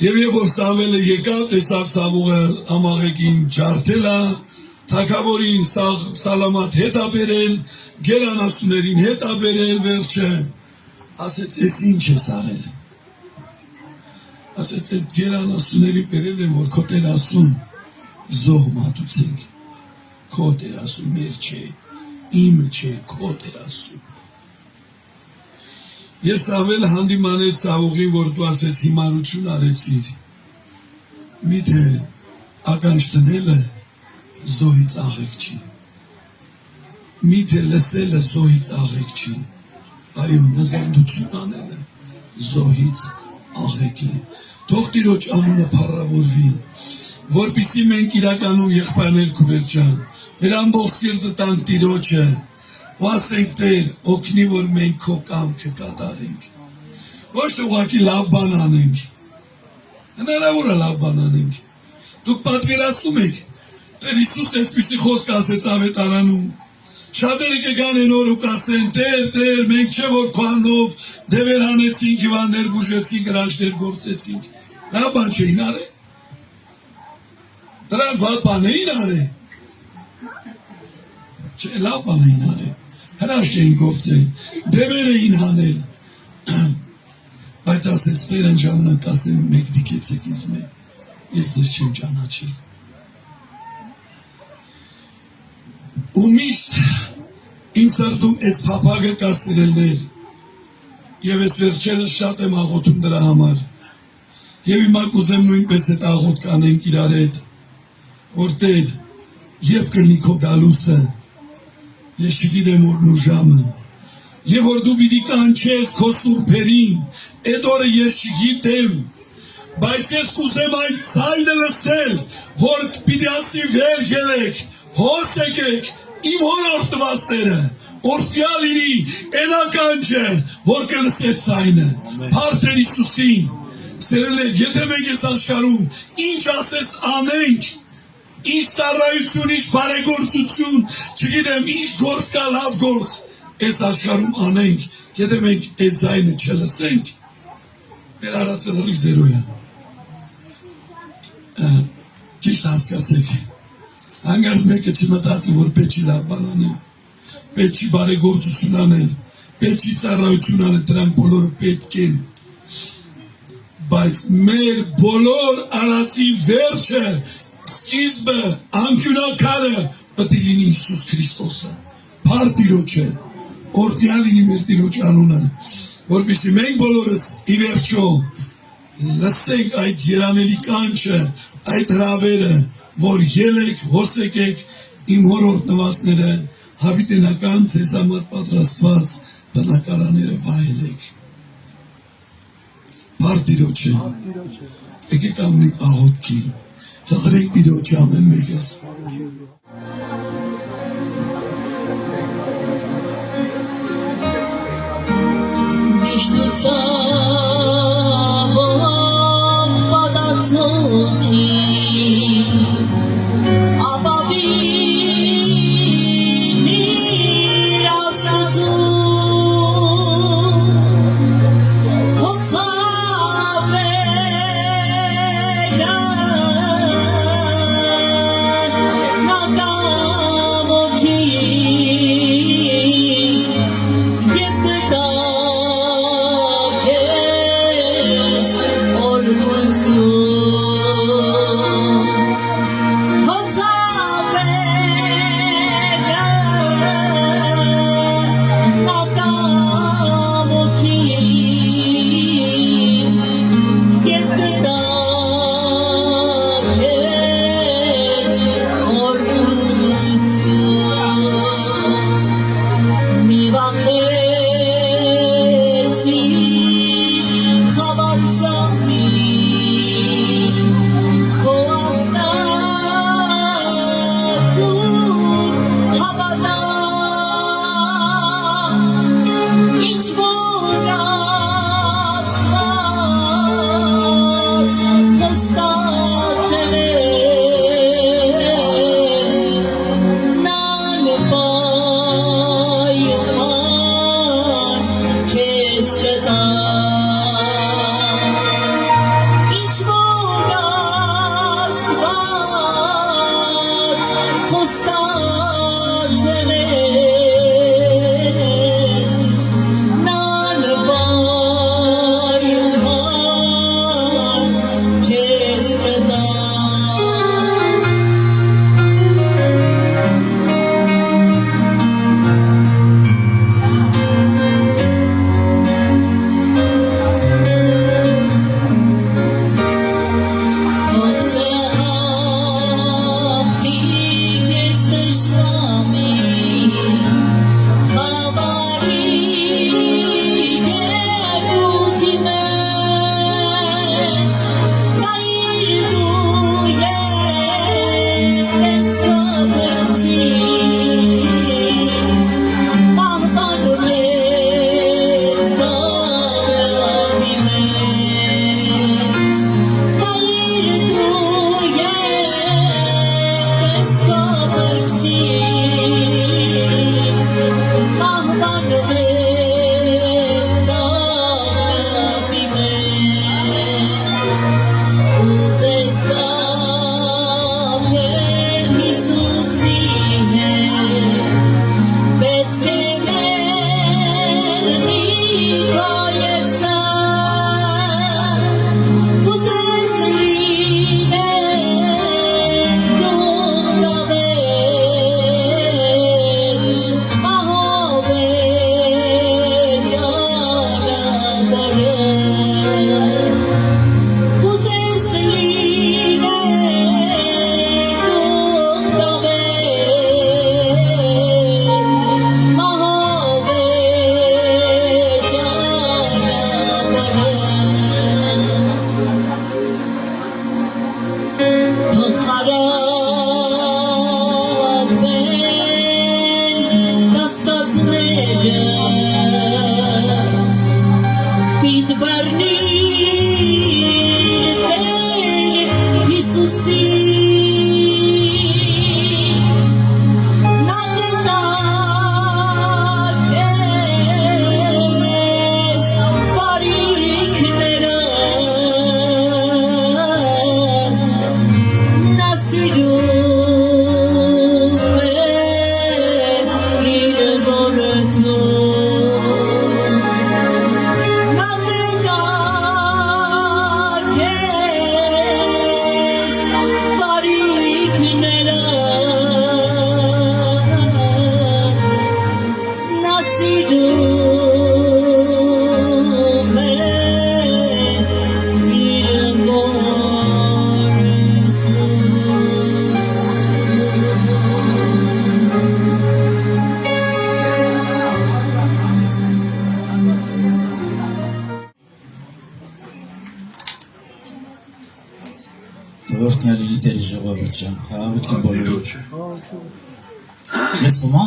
Եվ որ Սամվելը եկավ, տեսավ Սամուղը ամաղեկին ջարդելա, թագավորին սալամատ հետ աբերել, գերանասուներին հետ աբերել, վերջը, ասեց, ես ինչ ես արել։ Ասեց, այդ գերանասուների բերել եմ, որ քո տերասուն զոհ մատուցենք, քո տերասուն մեր չէ, իմ չէ, քո տերասուն։ Ես Սամվելը հանդիմանեց Սավուղին, որ դու ասեց հիմարություն արեցիր, միթե ականջ դնելը զոհից աղեք չի, միթե լսելը զոհից աղեք չի, այո նզանդություն անելը զոհից աղեք է, թող Տիրոջ անունը փառավորվի, որպեսզի մենք իրականում եղբայրներ քուրեր ջան, մեր ամբողջ սիրտը տանք Տիրոջը, ու ասենք Տեր, օգնի, որ մենք քո կամքը կատարենք, ոչ թե ուղղակի լավ բան անենք, հնարավոր է լավ բան անենք, դուք պատկերացնում եք, Տեր Հիսուս այսպիսի խոսք ասեց ավետարանում, շատերը կգան են օր ու կասեն, Տեր, մենք չէ որ քո անունով դևեր հանեցինք, հիվանդներ բուժեցինք, հրաշքներ գործեցինք, լավ բան չէին արել, դրանք վատ բան էին արել, չէ, լավ բան էին արել, հրաշք էին գործել, դևեր էին հանել, բայց ասեց Տեր են ժամանակ ասեմ մեկ դիկեցեք ինձ մեկ, ես ձեզ չեմ ճանաչել։ Ու միշտ իմ սրտում այս փափագը կա սիրելներ, եւ ես վերջերս շատ եմ աղոթում դրա համար, եւ հիմա կուզեմ նույնպես այդ աղոթք անենք իրար հետ, որ Տեր, երբ կլինի քո գալուստը, ես չգիտեմ որն ու ժամը, եւ որ դու պիտի կանչես քո սուրբերին, այդ օրը ես չգիտեմ, բայց ես կուզեմ այդ ձայնը լսել, որ պիտի ասի վեր ելեք, հոս եկեք, իմ հոր օրհնվածները, օրհնյալ լինի այն ականջը, որ կլսես ձայնը, փառք Տեր Հիսուսին, սիրելիներ, եթե մենք այս աշխարհում ինչ ասես անենք, ինչ ծառայություն, ինչ բարեգործություն, չգիտեմ, ինչ գործ կա լավ գործ, այս աշխարհում անենք, եթե մենք այդ ձայնը չլսենք, մեր արածը լրիվ զերո է։ Ճիշտ հասկացեք, հանգարց մեկը չմտածի, որ պետք չի լավ բան անել, պետք չի բարեգործություն անել, պետք չի ծառայություն անել, դրանք բոլորը պետք են, բայց մեր բոլոր արածի վերջը, սկիզբը, անկյունակարը պետք է լինի Հիսուս Քրիստոսը, փառք Տիրոջը, օրհնյալ լինի մեր Տիրոջ անունը, որպեսզի մենք բոլորս ի վերջո լսենք այդ երանելի կանչը, այդ հրավերը, որ ելեք, հոս եկեք, իմ հոր օրհնվածները, հավիտենական ձեզ համար պատրաստված բնակարանները վայելեք, փառք Տիրոջը, եկեք ամենիկ աղոթքի, Խնդրենք Տիրոջը ամեն մեկս։ արատվեն կասկածները պիտ բեռնիր Տեր Հիսուսի նա կտա քեզ բարիքները նա սիրում է իր որդուն նա կտա քեզ բարիքները նա սիրում է իր Օրհնյալի Տերը ժողովուրդ ջան, հավատացի բոլորին։ Մեզ կոմա։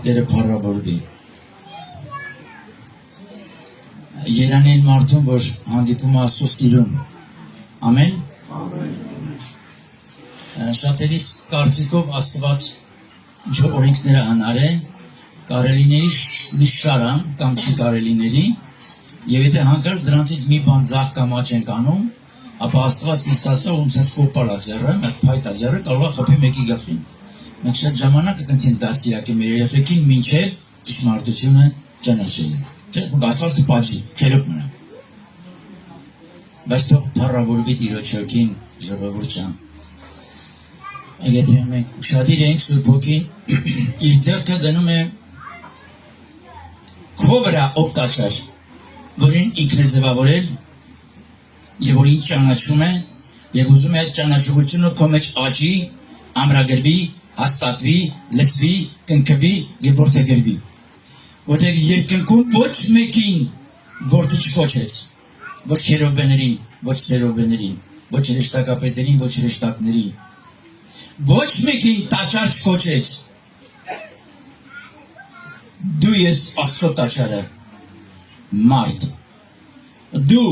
Տերը փառավորվի։ Երանին մարդուն, որ հանդիպում է Աստծո սիրուն։ Ամեն։ Շատերիս կարծիքով Աստված ինչ օրենքները անարե, կարելիների մի շարան կամ չի կարելիների, եւ եթե հանկարծ դրանցից մի բան ձախ կամ աջ ենք անում, ապա Աստված նստածա ու ցած կոպալա ձեռը, այդ փայտա ձեռը կարող է խփի մեկի գլխին։ Մենք շատ ժամանակ կընցեն դասիրակի մեր երեխեքին մինչև ճշմարտությունը ճանաչելը։ Չէ՞, Աստված կպատժի, խելոք մնա։ Բայց թող փառավորվի Տիրոջ հոգին, ժողովուրդ ջան։ Եթե մենք ուշադիր ենք Սուրբ Հոգին, իր ձեռքը դնում է քո վրա ով տաճար, որին ինքն է ձևավորել եւ որին ճանաչում է եւ ուզում է այդ ճանաչողությունը քո մեջ աճի, ամրագրվի, հաստատվի, լցվի, կնքվի եւ որդեգրվի։ Որտեղ երկնքում ոչ մեկին որդի չկոչեց, ոչ քերոբեներին, ոչ սերոբեներին, ոչ հրեշտակապետերին, ոչ հրեշտակներին, ոչ մեկին տաճար չկոչեց։ Դու ես Աստծո տաճարը, մարդ։ Դու,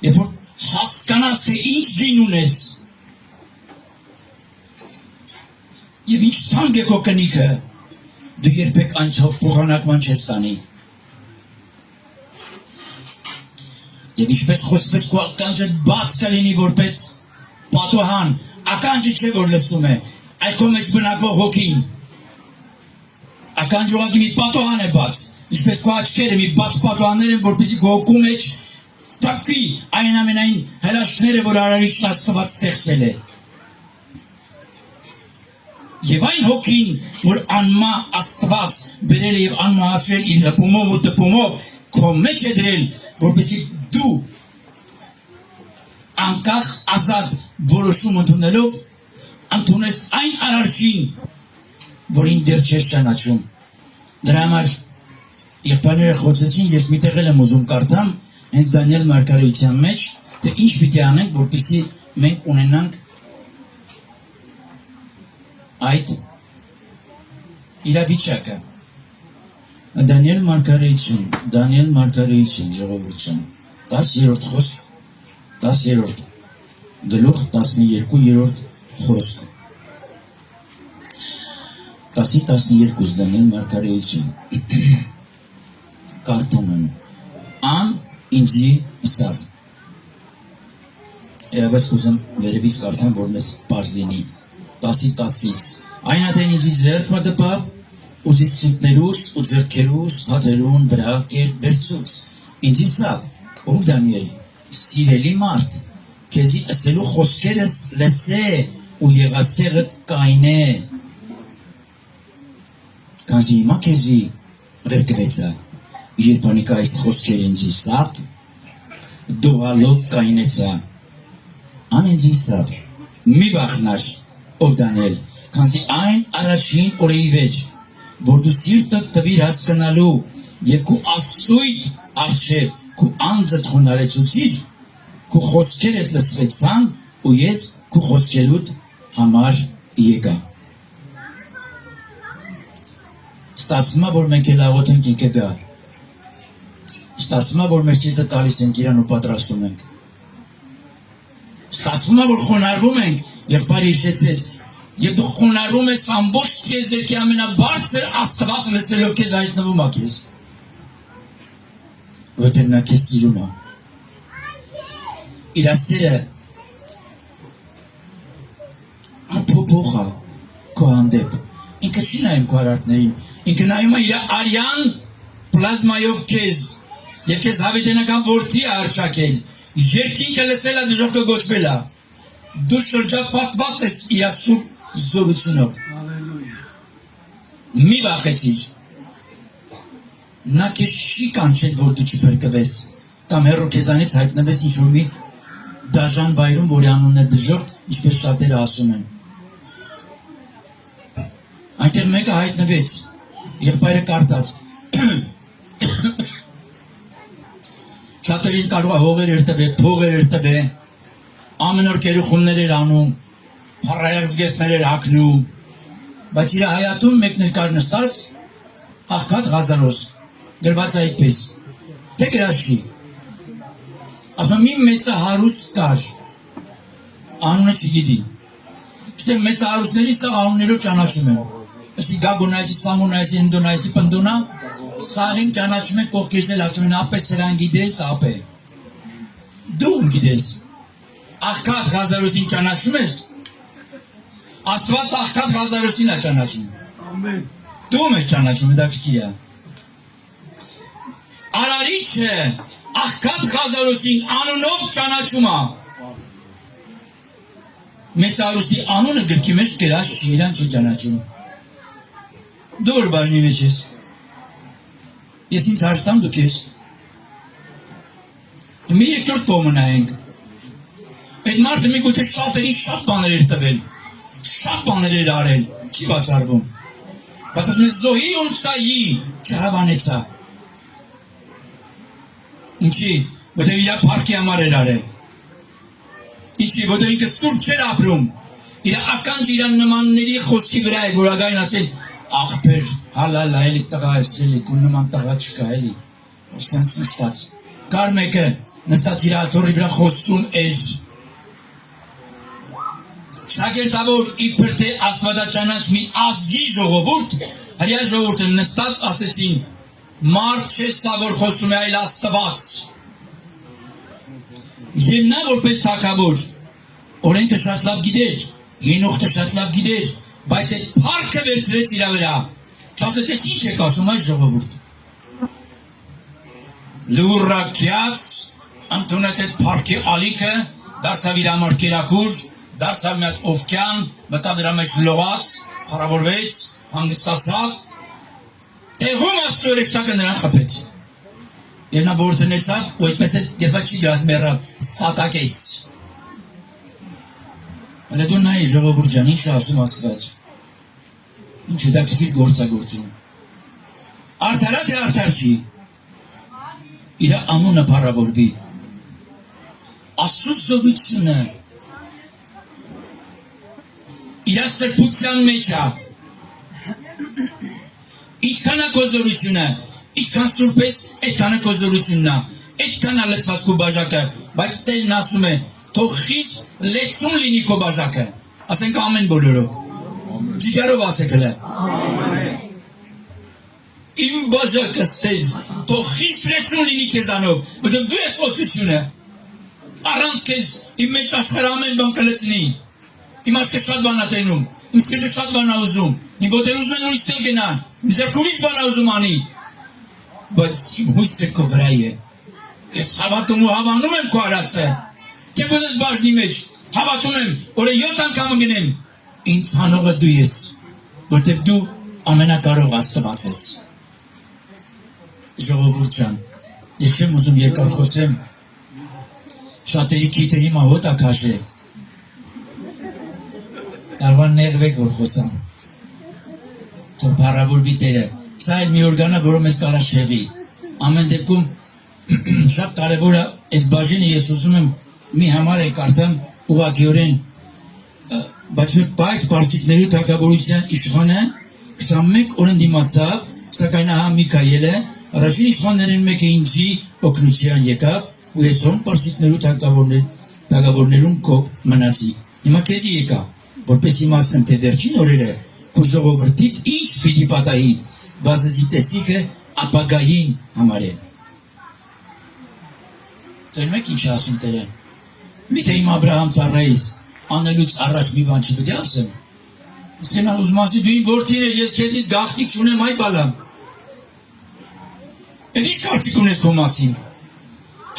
երբ որ հասկանաս, թե ինչ գին ունես, եւ ինչ թանկ է քո կնիքը, դու երբեք անչափ փոխանակման չես տանի։ Եվ ինչպես խոսվեց քո ականջը բաց կլինի որպես պատոհան, ականջը չէ որ լսում է, այդ քո մեջ բնակվող հոգին։ Ականջը ուղղակի մի պատոհան է բաց, ինչպես քո աչքերը մի բաց պատոհաններ են, որպեսզի քո հոգու մեջ թափվի այն ամենայն հրաշքները, որ Արարիչն Աստված ստեղծել է։ Եվ այն հոգին, որ անմահ Աստված բերել է եւ անմահացրել իր հպումով ու տպումով, քո մեջ է դրել, որպեսզի դու անկախ ազատ որոշում ընդունելով ընդունես այն Արարչին, որին դեռ չես ճանաչում։ Դրա համար եղբայրները խոսեցին, ես միտեղ եմ ուզում կարդամ, հենց Դանիել մարգարեության մեջ, թե ինչ պիտի անենք, որպեսզի մենք ունենանք այդ իրավիճակը։ Դանիել մարգարեություն, ժողովուրդ ջան, 10-րդ խոսք, 10-րդ գլուխ, 12-րդ խոսք։ 10-12 Դանիել մարգարեություն։ Կարդում եմ. Ան ինձի ասավ։ Ես կուզեմ վերևից կարդամ, որ մեզ պարզ լինի։ 10-10-ից։ Այն ատեն ինձի ձեռքը դպավ, ուզից ծնկներուս ու ձեռքերուս թաթերուն վրա կերտ վերցուց։ Ինձի ասավ, ով Դանիել, սիրելի մարդ, քեզի ասելու խոսքերս լսե ու եղածքեղդ կայնե։ Կանզի հիմա քեզի ղերկվեցա, երբ անիկա այս խոսքեր ինձի սավ, դողալով կայնեցա։ Ան ինձի սավ, մի վախնար, ով Դանիել, կանզի այն առաջին օրեի վեճ, որ դու սիրտդ տվիր հասկանալու և քու ասույթ արջև քու անձդ խոնարեցուցիր, քո խոսքերդ լսվեցան ու ես քո խոսքերուդ համար եկա։ Ստացվում է, որ մենք էլ աղոթ ենք ինքը գա։ Ստացվում է, որ մեր սիրտը տալիս ենք իրան ու պատրաստում ենք։ Ստացվում է, որ խոնարհվում ենք, եղբայրը հիշեցրեց, եւ դու խոնարհվում ես ամբողջ տիեզերքի ամենաբարձր Աստված լսելով քեզ հայտնվում է քեզ։ Որտեղ նա քեզ սիրում է։ Իր սերը փոփոխ է քո հանդեպ։ Ինքը չի նայում քո արարքներին, ինքը նայում է իր արյան պլազմայով քեզ եւ քեզ հավիտենական որդի է արժակել։ Երկինքը լսել է դժոխքը գոչվել է։ Դու շրջապատված ես իր սուրբ զորությունով։ Մի վախեցիր։ Նա քեզ չի կանչել, որ դու չփրկվես, կամ հեռու քեզանից հայտնվես ինչ-որ մի դաժան վայրում, որի անունն է դժոխք, ինչպես շատերը ասում են։ Այնտեղ մեկը հայտնվեց, եղբայրը կարդաց։ Շատերին կարող է հողեր երթվե, փողեր երթվե, ամեն օր գերուխումներ էր անում, փառայակ զգեստներ էր հագնում, բայց իր հայատում մեկն էր կար նստած, Աղքատ Ղազարոս, գրված այդպես, թե գրաշի, ասում մի մեծը հարուստ կար, անունը չգիտի, այստեղ մեծը հարուստների սաղ անուններով ճանաչում են, ասի Գագոնայսի, Սամոնայսի, Հնդոնայսի, Պնդոնա, սաղին ճանաչում են կողքից էլ ասում են ապե սրան գիտես, ապե, դու գիտես, Աղքատ Ղազարոսին ճանաչում ես, Աստված Աղքատ Ղազարոսին է ճանաչում, դու ես ճանաչում, դա քիչ է, Արարիչը Աղքատ Ղազարոսին անունով ճանաչում է, մեծ հարուստի անունը գրքի մեջ գրած չի, իրան չի ճանաչում, դու որ բաժնի մեջ ես, ես ինձ հարստամ դուք ես, մի երկրորդ կողմը նայենք, այդ մարդը մի գուցե շատերին շատ բաներ էր տվել, շատ բաներ էր արել, չի բացառվում, բայց ասում է զոհի ունցայի չհավանեցա, ինչի, որտեղ իր փառքի համար էր արել, ինչի, որտեղ ինքը սուրբ չէր ապրում, իր ականջ իր նմանների խոսքի վրա էր, որ ագային ասել, աղբեր, հալալ այլի տղա ես էլի, կու նման տղա չկա էլի, սենց նստած, կար մեկը, նստած իր աթորի վրա խոսում էր, շագերտավոր իբր թե աստվածաճանաչ մի ազգի ժողովուրդ, հրյա ժողովուրդը նստած ասեցին, մարդ չէ սա, որ խոսում է այլ Աստված, և նա որպես թագավոր, օրենքը շատ լավ գիտեր, Հենոխը շատ լավ գիտեր, բայց այդ փառքը վերցրեց իր վրա, չասեց ես ինչ եք ասում այս ժողովուրդ, լուրակյաց, ընդունեց այդ փառքի ալիքը, դարձավ իր համար կերակուր, դարձավ մի հատ օվկյան, մտավ դրա մեջ լողաց, փառավորվեց, հանգստացավ, տեղում Աստծո երեշտակը նրան խփեց, և նա որ տնեցավ, ու այդպես է երբա չի գրած մեռավ, սատակեց, Հələ դու նայի ժողովուրդ ջան, ինչ է ասում Աստված, ինչ հետաքրքիր գործագործում, արդարա թե արդար չի, իր անունը փառավորվի, Աստծո զորությունը, իր սրբության մեջ է, ինչքան է քո զորությունը, ինչքան սուրբ ես, այդքան է քո զորությունն է, այդքան է լցված քո բաժակը, բայց Տերն ասում է, թող խիստ լեցուն լինի քո բաժակը, ասենք ամեն բոլորով, ջիգարով ասեք հլը, իմ բաժակը ստեզ, թող խիստ լեցուն լինի քեզանով, որտեղ դու ես օծությունը, առանց քեզ իմ մեջ աշխարհը ամեն բան կլցնի, իմ աչքը շատ բան է տենում, իմ սիրտը շատ բան է ուզում, իմ ոտերը ուզում են ուրիշ տեղ գնան, իմ ձեռքը ուրիշ բան է ուզում անի, բայց իմ հույսը քո վրա է, ես հավատում ու հավանում եմ քո արածը, Թե գոզես բաժնի մեջ, հավատում եմ, որ 7 անգամ գնեմ, ինձ հանողը դու ես, որտեղ դու ամենակարող Աստված ես։ Ժողովուրդ ջան, ես չեմ ուզում երկար խոսեմ, շատերի քիթը հիմա հոտ է քաշե, կարող է նեղվեք որ խոսամ, թող փառավորվի Տերը, սա էլ մի օրգան է, որը մեզ կարա շեղի, ամեն դեպքում շատ կարևոր է, այս բաժինը ես ուզում եմ մի համար է կարդամ ուղղակիորեն բայց պարսիկների թագավորության իշխանը 21 օրն դիմացավ, սակայն ահա Միքայելը առաջին իշխաններին մեկը ինձի օգնության եկավ ու ես ում պարսիկների թագավորներում կով մնացի։ Հիմա քեզի եկա, որպես իմացնեմ, թե վերջին օրերը քո ժողովրդիդ ինչ պիտի պատահի, բազզի տեսիքը ապագային համար է։ Տերում եք ինչ ասում Տերը։ Միթե իմ Աբրահամ ծառայիս անելուց առաջ մի բան չպետք է ասեմ։ Իսկ նա ուզում ասի դու իմ որդին ես, ես քեզնից գաղտնիք չունեմ, այ բալամ։ Էդ ինչ կարծիք ունես քո մասին։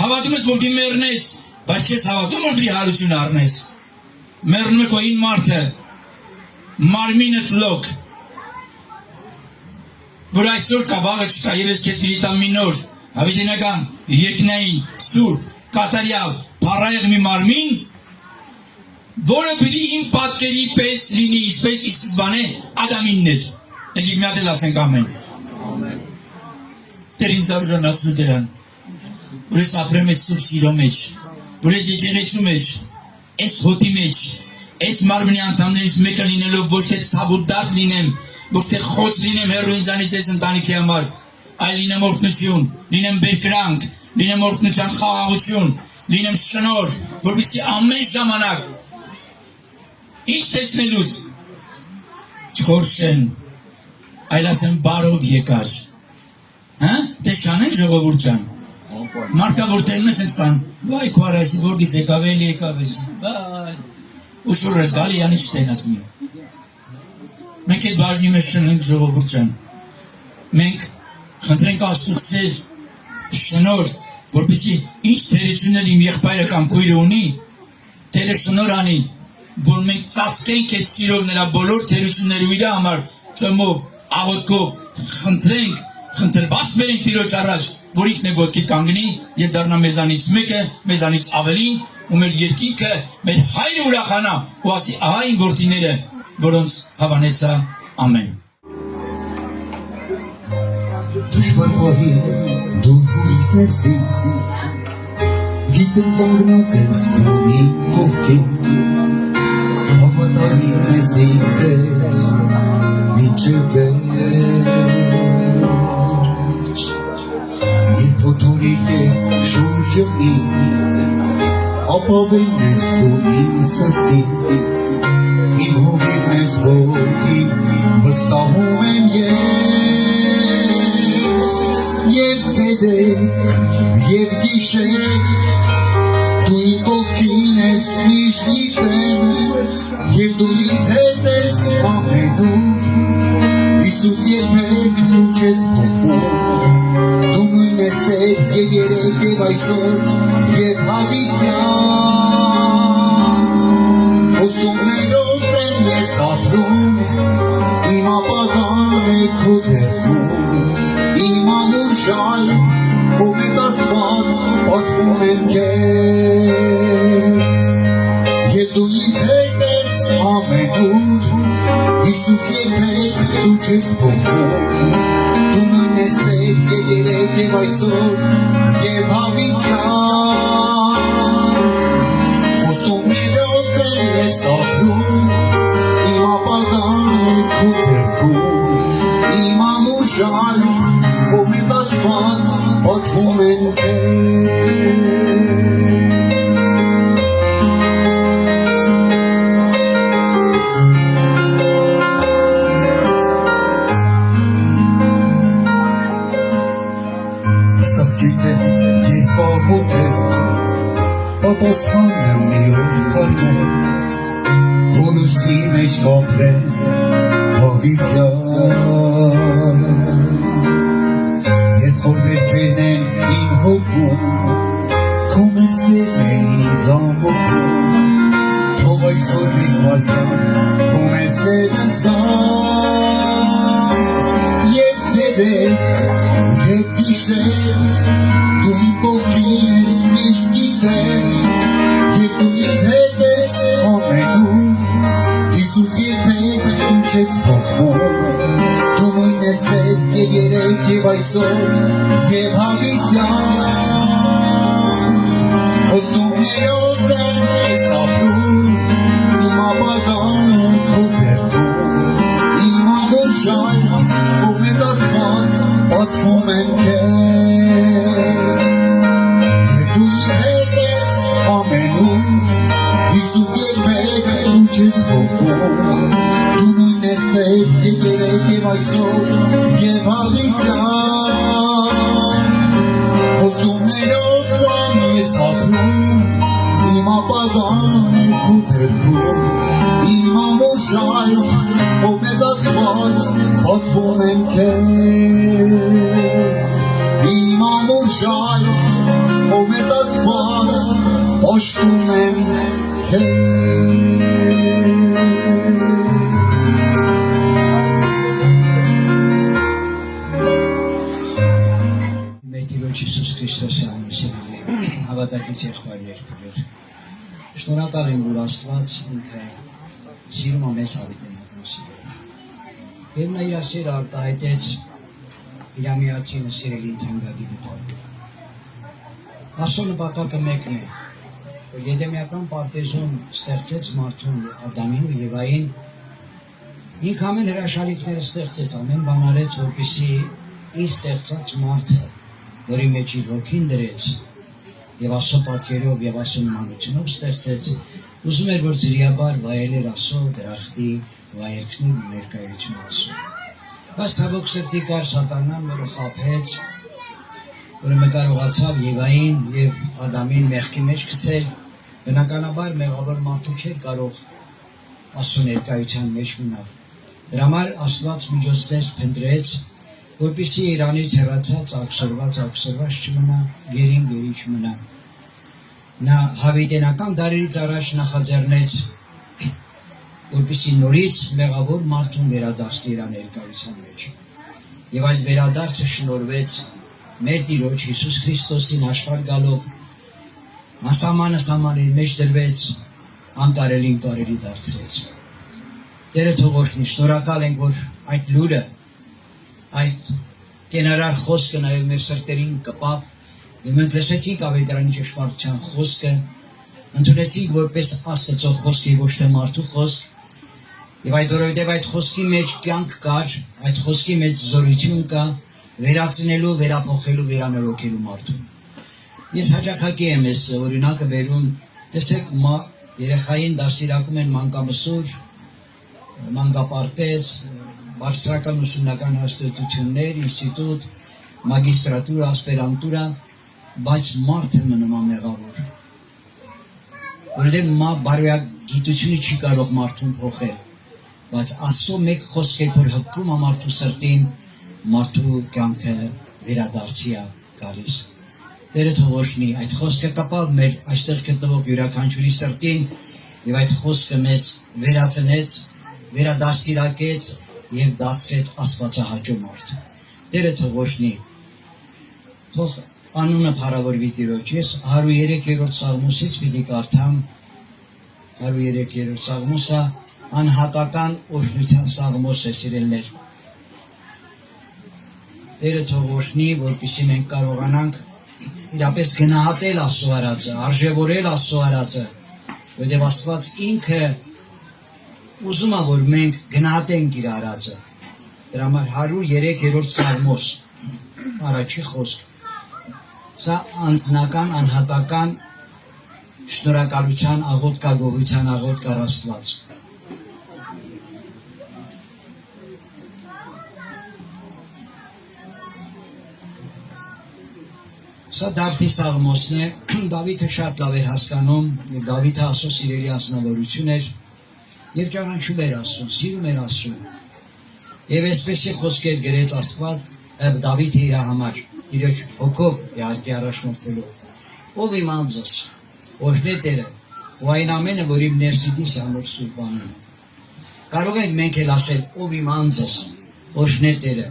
Հավատում ես, որ դու մեռնես, բայց չես հավատում, որ դու հարություն առնես։ Մեռնում է քո ին մարդը, մարմինդ լոկ, որ այսօր կա, վաղը չկա, եւ ես քեզ պիտի տամ մի նոր, հավիտենական, երկնային, սուրբ, կատարյալ, փառահեղ մի մարմին, որը պիտի իմ պատկերի պես լինի, ինչպես ի սկզբանե Ադամինն էր։ Եկեք մի հատ էլ ասենք ամեն։ Տեր ինձ արժանացրու դրան, որ ես ապրեմ այս սուրբ սիրո մեջ, որ ես եկեղեցու մեջ, այս հոտի մեջ, այս մարմնի անդամներից մեկը լինելով ոչ թե ցավ ու դառ լինեմ, ոչ թե խոց լինեմ հեռու ինձանից այս ընտանիքի համար, այլ լինեմ օրհնություն, լինեմ բերկրանք, լինեմ օրհնության խաղաղություն, լինեմ շնորհ, որպեսզի ամեն ժամանակ ինչ տեսնելուց չխորշեն, այլ ասեմ բարով եկար։ Հա? Դե շանենք ժողովուրդ ջան։ Մարդկա որ տենում ես ընկսան, վայ քարայսի որդից եկավ էլի եկավ էսի, վայ, ու շուր ես գալի յանի չտենաս մի։ Մենք էլ բաժնի մեջ շնենք ժողովուրդ ջան։ Մենք խնդրենք Աստծուց սեր, շնոր, որպեսզի ինչ թերություններ իմ եղբայրը կամ քույրը ունի, Տերը շնոր անի, որ մենք ծածկենք այդ սիրով նրա բոլոր թերությունները ու իր համար ծմով, աղոթքով խնդրենք, խնդրված բերենք Տիրոջ առաջ, որ ինքն է ոտքի կանգնի եւ դառնա մեզանից մեկը, մեզանից ավելին ու մեր երկինքը, մեր հայրը ուրախանա ու ասի ահա իմ որդիները, որոնց հավանեցա ամեն։ Դժվար պահի դու հույսն ես ինձ, գիտեմ կանգնած ես դու իմ կողքին, հավատարիմ ես ինձ Տեր, մինչև վերջ, երբ ոտորիկ է շուրջը իմ, ապավեն ես դու իմ սրտին, իմ հովիվն ես ոտին, վստահում եմ Եվ ցերեկ, եւ գիշեր, դու իմ կողքին ես միշտ գիտեմ, եւ դու ինձ հետ ես ամենուր, Հիսուս երբեք չես փոխվում, դու նույնն ես Տեր եւ երեկ եւ այսօր եւ հավիտյան, խոստումներով տեն ես ապրում, իմ ապագան է քո ձեռքում, իմ ամուր ժալ, ով Աստված պատվում եմ քեզ, եւ դու ինձ հետ ես ամենուր, Հիսուս երբեք դու չես փոխվում, դու նույնն ես Տեր եւ երեկ եւ այսօր եւ հավիտյան, խոստումներով տեն ես ապրում, իմ ապագան է քո ձեռքում, իմ ամուր ժալ, ով Աստված պատվում եմ քեզ։ Վստահ գիտեմ, երբ աղոթեմ, պատասխան եմ մի օր կառնեմ, քո լույսի մեջ կապրեմ հավիտյան, որ վերքերն են իմ հոգում, քո մեծ սերն է ինձ անվոգում, թող այսօր մի վայրկյան քո մեծ սերն զգամ, եւ ցերեկ, եւ գիշեր, դու իմ կողքին ես միշտ գիտեմ, եւ դու ինձ հետ ես ամենուր, Հիսուս երբեք չես փոխվում, դու նույնն ես Տեր եւ երեկ եւ այսօր եւ հավիտյան, խոստումներով Հիսուս երբեք դու չես փոխվում Դու նույնն ես եկերեք և այսօր և հավիտյան Խոսումներով կամ ես ապրում Իմ ապագան քո ձեռքում Իմ ամոր շայր ով մեծ Աստված խոթվում եմ քեզ Իմ ամոր շայր ով մեծ Աստված օշտում եմ Մեր Տիրոջ Հիսուս Քրիստոսի անունով հավատակից եղբայրներ քույրեր Շնորհակալ ենք որ Աստված ինքը սիրում է մեզ հավիտենական սիրով Եվ նա իր սերը արտահայտեց իր միածինը սիրելի թանկագինի տարբեր Աստծո նպատակը մեկն է որ Եդեմիական պարտեզում ստեղծեց մարդուն Ադամին ու Եվային ինքը ամեն հրաշալիքները ստեղծեց ամեն բան արեց որպեսզի իր ստեղծած մարդը որի մեջ իր ոգին դրեց եւ Աստծո պատկերով եւ Աստծո նմանությունով ստեղծեց ուզում էր որ ձրիաբար վայելեր Աստծո դրախտի վայելքն ու ներկայությունը Աստծո բայց ցավոք սրտի կար սատանան որը խաբեց որը մկարողացավ Եվային եւ Ադամին մեղքի մեջ գցել բնականաբար մեղավոր մարդու չէր կարող Աստծո ներկայության մեջ մնալ դրա համար Աստված միջոցներ փնտրեց որպեսզի Իրանից հեռացած ակսորված չմնա, գերին չմնա։ Նա հավիտենական դարերից առաջ նախաձեռնեց, որպեսզի նորից մեղավոր մարդուն վերադարձի իր ներկայության մեջ։ Եվ այդ վերադարձը շնորհվեց մեր Տիրոջ Հիսուս Քրիստոսին աշխարհ գալով, անսահմանը սահմանի մեջ դրվեց, անկարելին կարելի դարձրեց։ Տերը թող օրհնի, շնորհակալ ենք, որ այդ լուրը այդ կենարար խոսքը նաև մեր սրտերին կպավ եւ մենք լսեցինք ավետարանի ճշմարտության խոսքը ընդունեցինք որպես Աստծո խոսք եւ ոչ թե մարդու խոսք եւ այդ որովհետեւ այդ խոսքի մեջ կյանք կար այդ խոսքի մեջ զորություն կա վերացնելու վերափոխելու վերանորոգելու մարդուն ես հաճախակի եմ այս օրինակը վերում տեսեք երեխային դասիրակում են մանկամսուր մանկապարտեզ բարձրական ուսումնական հաստատություններ, ինստիտուտ, մագիստրատուրա, ասպիրանտուրա, բայց մարդը մնում է մեղավոր։ Որովհետև բարոյագիտությունը չի կարող մարդուն փոխել, բայց Աստծո մեկ խոսք է, որ հպվում է մարդու սրտին, մարդու կյանքը վերադարձի է գալիս։ Տերը թող օրհնի, այդ խոսքը կապավ մեր այստեղ գտնվող յուրաքանչյուրի սրտին եւ այդ խոսքը մեզ վերացնեց, վերադարձիրակեց եւ դարձրեց Աստվածահաճո մարդ։ Տերը թող օրհնի։ Թող անունը փառավորվի Տիրոջ։ Ես 103-րդ Սաղմոսից պիտի կարդամ 103-րդ Սաղմոսը անհատական օրհնության Սաղմոս է սիրելներ։ Տերը թող օրհնի, որպեսզի մենք կարողանանք իրապես գնահատել Աստծո արածը, արժևորել Աստծո արածը, որովհետև Աստված ինքը ուզում է որ մենք գնահատենք իր արածը։ Դրա համար 103-րդ Սաղմոս առաջի խոսք։ Սա անձնական, անհատական շնորհակալության աղոթքագոհության աղոթք առ Աստված։ Սա Դավթի Սաղմոսն է, Դավիթը շատ լավ էր հասկանում, եւ Դավիթը Աստծո սիրելի անձնավորություն էր, եւ ճանաչում էր Աստծուն, սիրում էր Աստծուն։ Եվ այսպեսի խոսքեր գրեց Աստված Դավիթը իր համար, իր հոգով իհարկե առաջնորդվելով։ Ով իմ անձս, օրհնե Տերը, ու այն ամենը, որ իմ ներսիդիս անոր սուրբ անունը։ Կարող ենք մենք էլ ասել, ով իմ անձս, օրհնե Տերը,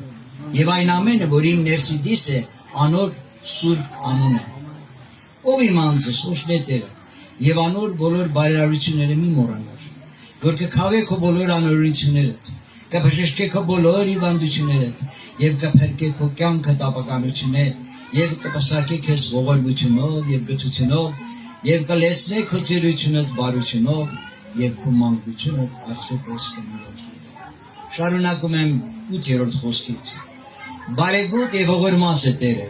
եւ այն ամենը, որ իմ ներսիդիս է անոր սուրբ անունը։ Ով իմ անձս, օրհնե Տերը, եւ անոր բոլոր բարերարությունները մի մոռանար, որ կքավե քո բոլոր անօրենություններդ, կբժշկե քո բոլոր հիվանդություններդ, եւ կփրկե քո կյանքը տապականություններ, եւ կպսակե քեզ ողորմությունով եւ գթությունով, եւ կլեցնե քո ծերությունդ բարությունով, եւ քո մանկությունը Աստծոպես կնորոգի։ Շարունակում եմ 8-րդ խոսքից։ Բարեգութ եւ ողորմած է Տերը,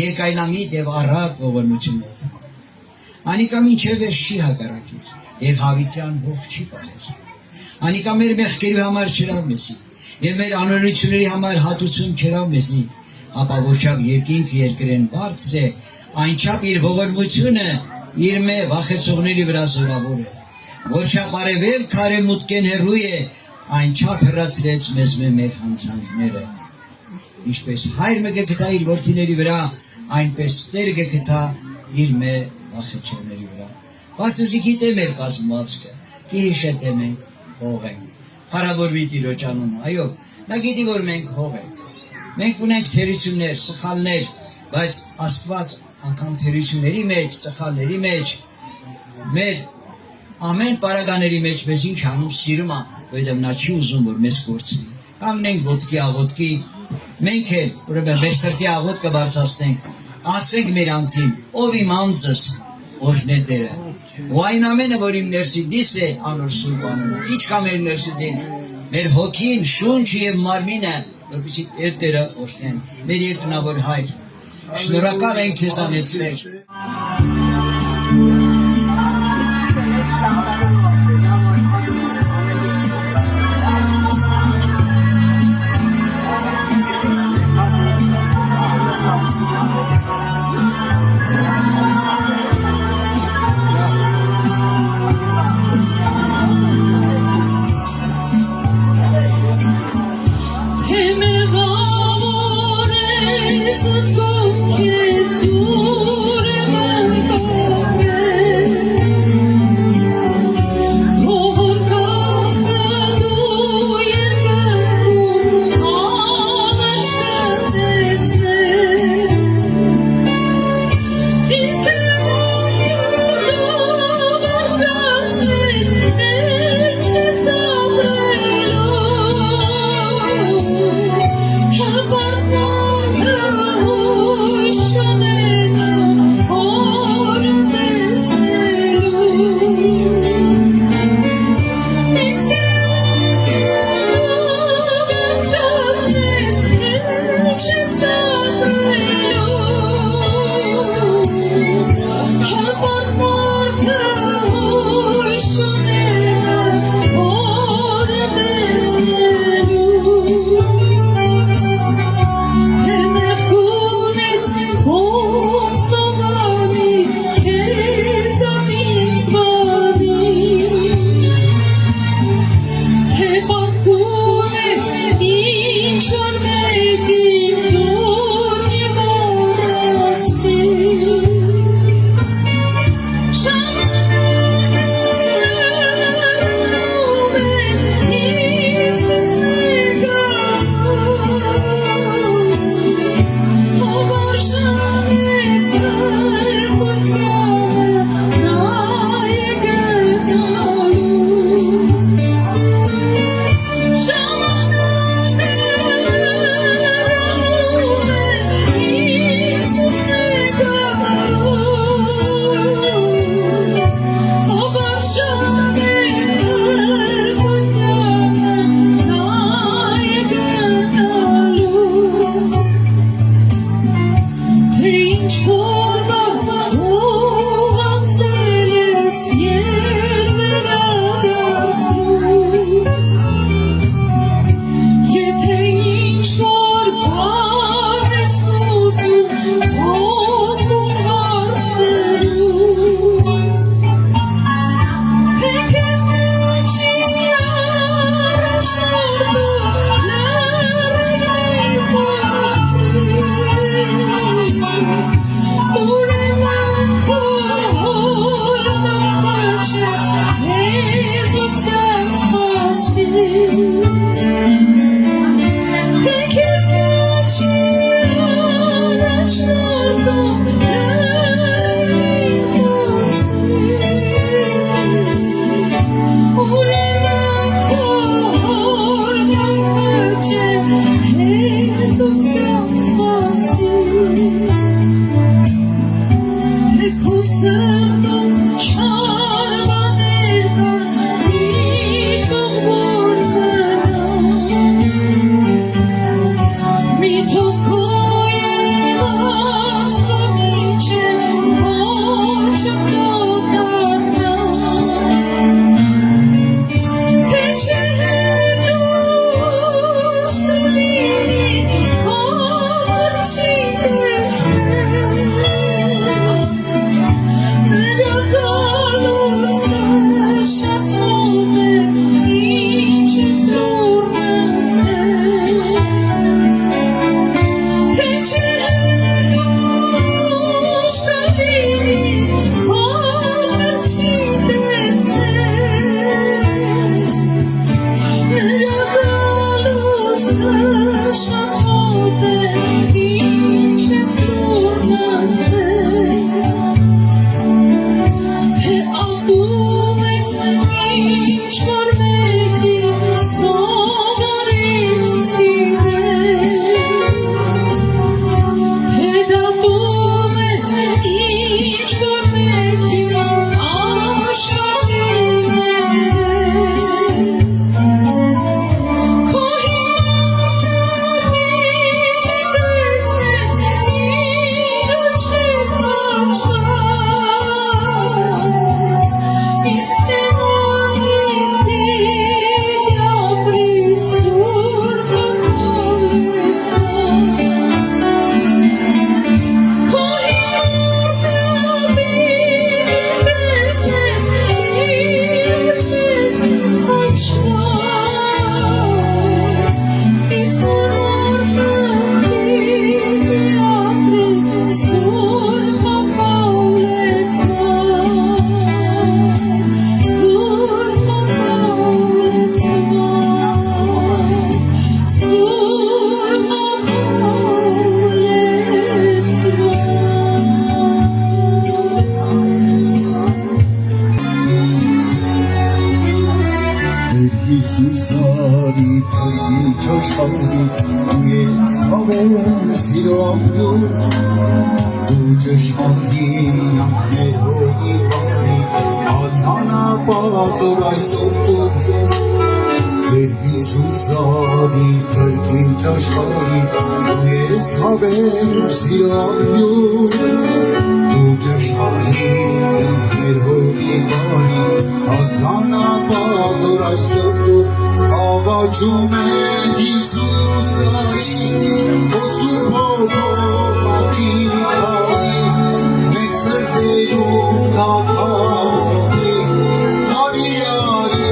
երկայնամիտ եւ առատ ողորմությունով։ Անիկա մինչև էս չի հակառակիր եւ հավիտյան ողջ չի պահեր։ Անիկա մեր մեղքերի համար չրավ մեզի եւ մեր անօրենությունների համար հատուցում չրավ մեզի, ապա որչափ երկինք երկրեն բարձր է, այնչափ իր ողորմությունը իր մե վախեցողների վրա զորավոր է։ Որչափ արևել քարե մուտքեն հեռու է, այնչափ հեռացրեց մեզ մեր հանցանքները։ Ինչպես հայր մեկը գտա իր որդիների վրա, այնպես Տեր գտա իր մե վախեցողների վրա։ Պասուզի գիտե մեր կազմվածքը, կիհիշետե մենք հող ենք։ Հարավորվի Տիրոջ անունը, այո, նա գիտի, որ մենք հող ենք։ Մենք ունենք թերություններ, սխալներ, բայց Աստված անգամ թերությունների մեջ, սխալների մեջ, մեր ամեն պարագաների մեջ մեզ ինչ անում սիրում է, որովհետև նա չի ուզում, որ մեզ կորցնի։ Կանգնենք ոտքի աղոտքի, մենք էլ, ուրեմն մեր սրտի աղոտքը բարձրացնենք, ասենք մեր անձին, ով իմ անձս, օրհնե Տերը։ Ու այն ամենը, որ իմ ներսիդիս է, անոր Սուրբ անունը, ինչ կա մեր ներսիդին, մեր հոգին, շունչը եւ մարմինը, որպեսզի Տերը օրհնեն։ Մեր երկնավոր Հայր, շնորհակալ ենք քեզանից Տեր։ Hemevamore, sotso, Gesù. Սուսարի փրկի ճաշարի ես հավեմ սիրո ամբյուր դու ճշմարի ամներ հողի վարի ածանապազոր այսօր Սուսարի փրկի ճաշարի ես հավեմ սիրո ամբյուր դու ճշմարի ամներ հողի վարի ածանապազոր այսօր Աղաչում եմ Հիսուսարի, ոսուր հողի արի, մեր սրտերում կաթավորի, արի արի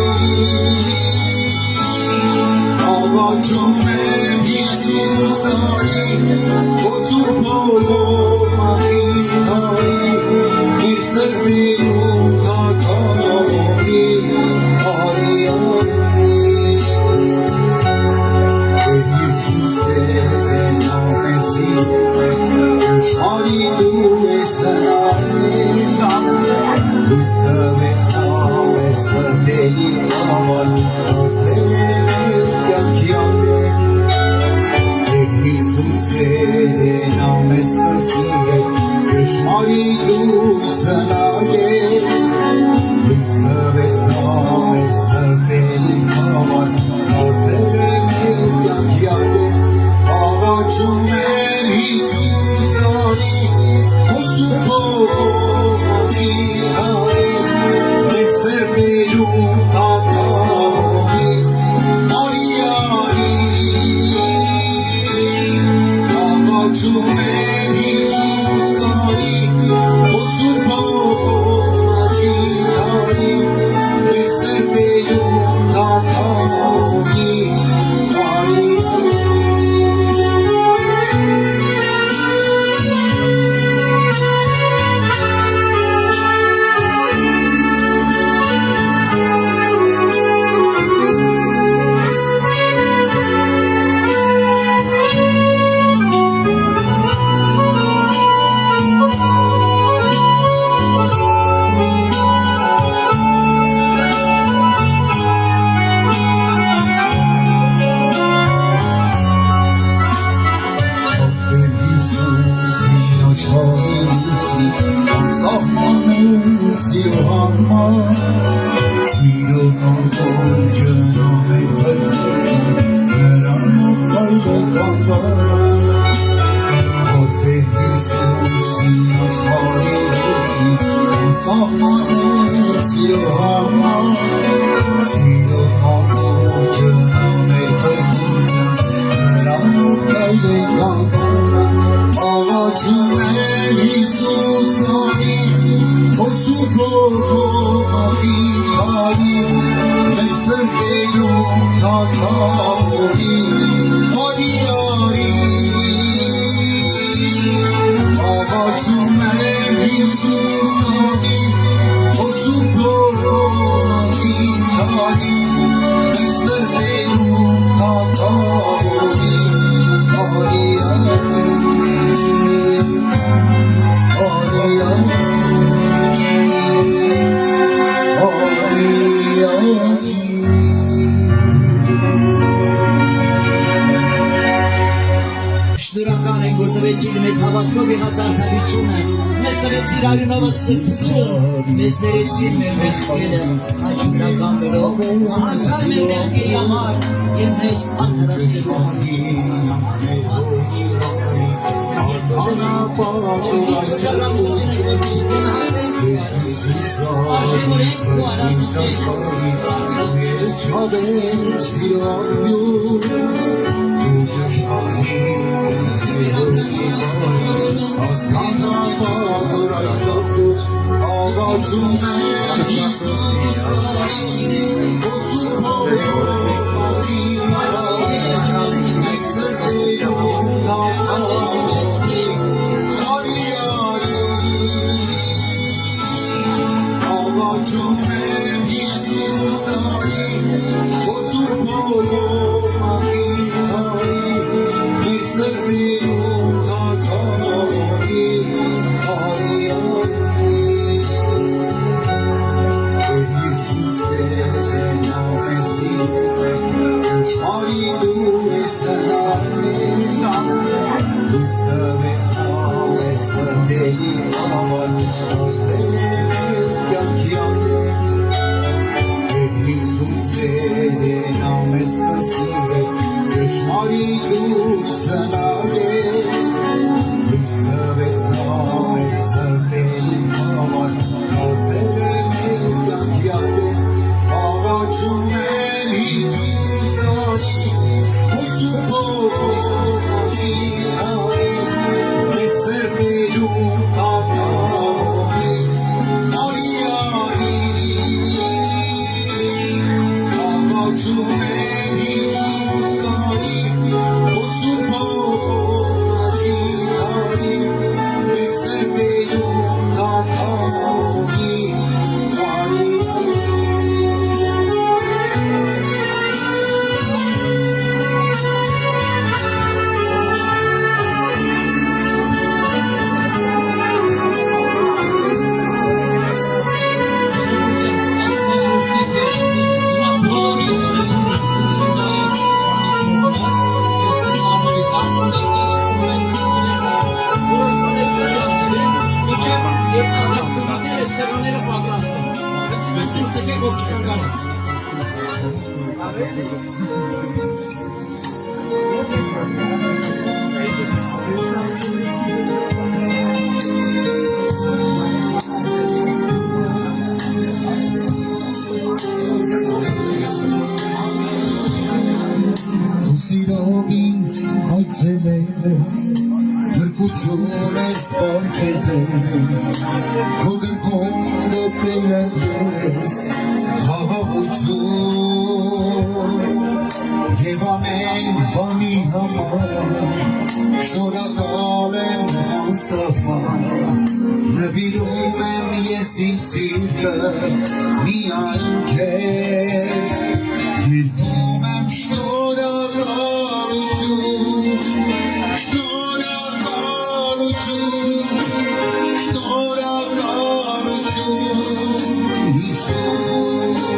Աղաչում եմ Հիսուսարի, ոսուր հողի արի, մեր սրտերում կաթավորի, արի արի Շարի դու ես հնարել Ուստավեց նամեր սրտելի համար Ոցել եմ կյանքի ամբեր Հիսուս է նամես կսիգել Ճշմարի դու ես հնարել Ուստավեց նամեր սրտելի համար Ոցել եմ կյանքի ամբեր Աղաչում եմ Հիսուսարի, ոսուր հողի արի, մեր սրտերում կաթավորի, արի արի Աղաչում եմ Հիսուսարի, ոսուր հողի արի, մեր սրտերում կաթավորի, արի Սիրո համար, սիրո նոր ջնով է բրդում, նրանով կալվը կանգարան, Որդե Հիսուսի աշխարի լույսի, անսահման սիրո համար, սիրո նոր ջնով է բրդում, նրանով կալվը կանգարան, Աղաչում եմ Հիսուսարի, ոսուր հողի արի, մեր սրտերում կաթավորի, արի արի Աղաչում եմ Հիսուսարի, ոսուր հողի արի, մեր սրտերում կաթավորի, արի արի Շնորհակալ ենք, որ տվեցիք մեզ հավատքով եղած արդարությունը, մեզ տվեցիր արյունավոտ սրբությունը, մեզ ներեցիր մեր մեղքերը, աչքրականներով, հանձնում ենք մեղքերի համար և մեզ արդարացնելու Շարապություն եք, որպիսի գնահարվենք ու արածենք, արժևորենք ու արածենք, Ես հավեմ սիրո ամբյուր Դու ճշմարի Ածանապազոր այսօր դուր Աղաչում եմ Հիսուսարի Ոսուր հողի արի Մեր սրտերում կաթավորի Արի արի Աղաչում եմ Հիսուսարի ոսուր հողի արի Մեր սրտերում կաթավորի Արի արի Հիսուս է նամեսի Սիրով ինձ այցելես, գրկություն ես պարքեզել, քո գրկում գտել ես խաղաղություն, և ամեն բանի համար, շնորհակալ եմ անսահման, նվիրում եմ ես իմ սիրտը միայն քեզ, երգում եմ շնորհակալություն, Հիսուս,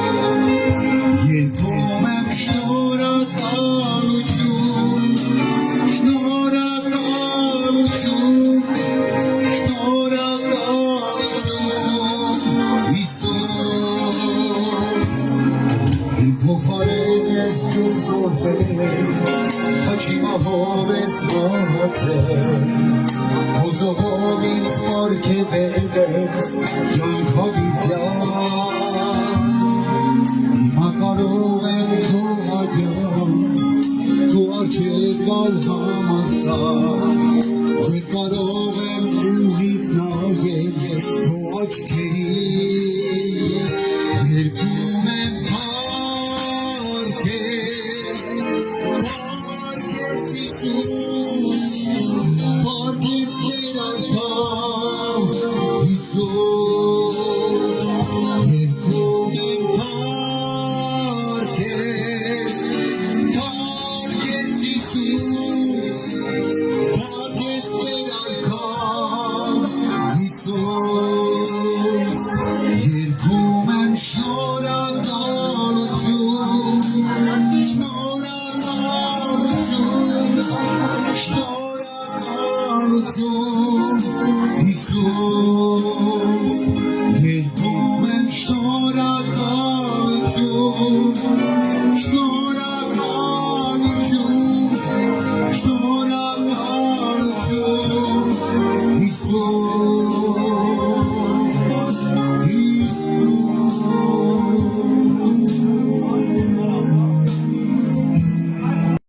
երգում եմ շնորհակալություն, Հիսուս, իմ փոխարեն ես դու զոհվել, խաչի մահով ես մահացել, քո զոհով ինձ պարգևել ես կյանք հավիտյան, հիմա կարող եմ քո արյուն, քո առջև գալ համարձակ, և կարող եմ ուղիղ նայել քո աչքերին, երգում եմ փառքես, Հիսուս, փառքես Տեր անգամ, Հիսուս, երգում եմ փառքես, Հիսուս, փառքես Տեր անգամ, Հիսուս, երգում եմ շնորհակալություն, Հիսուս, երգում եմ շնորհակալություն,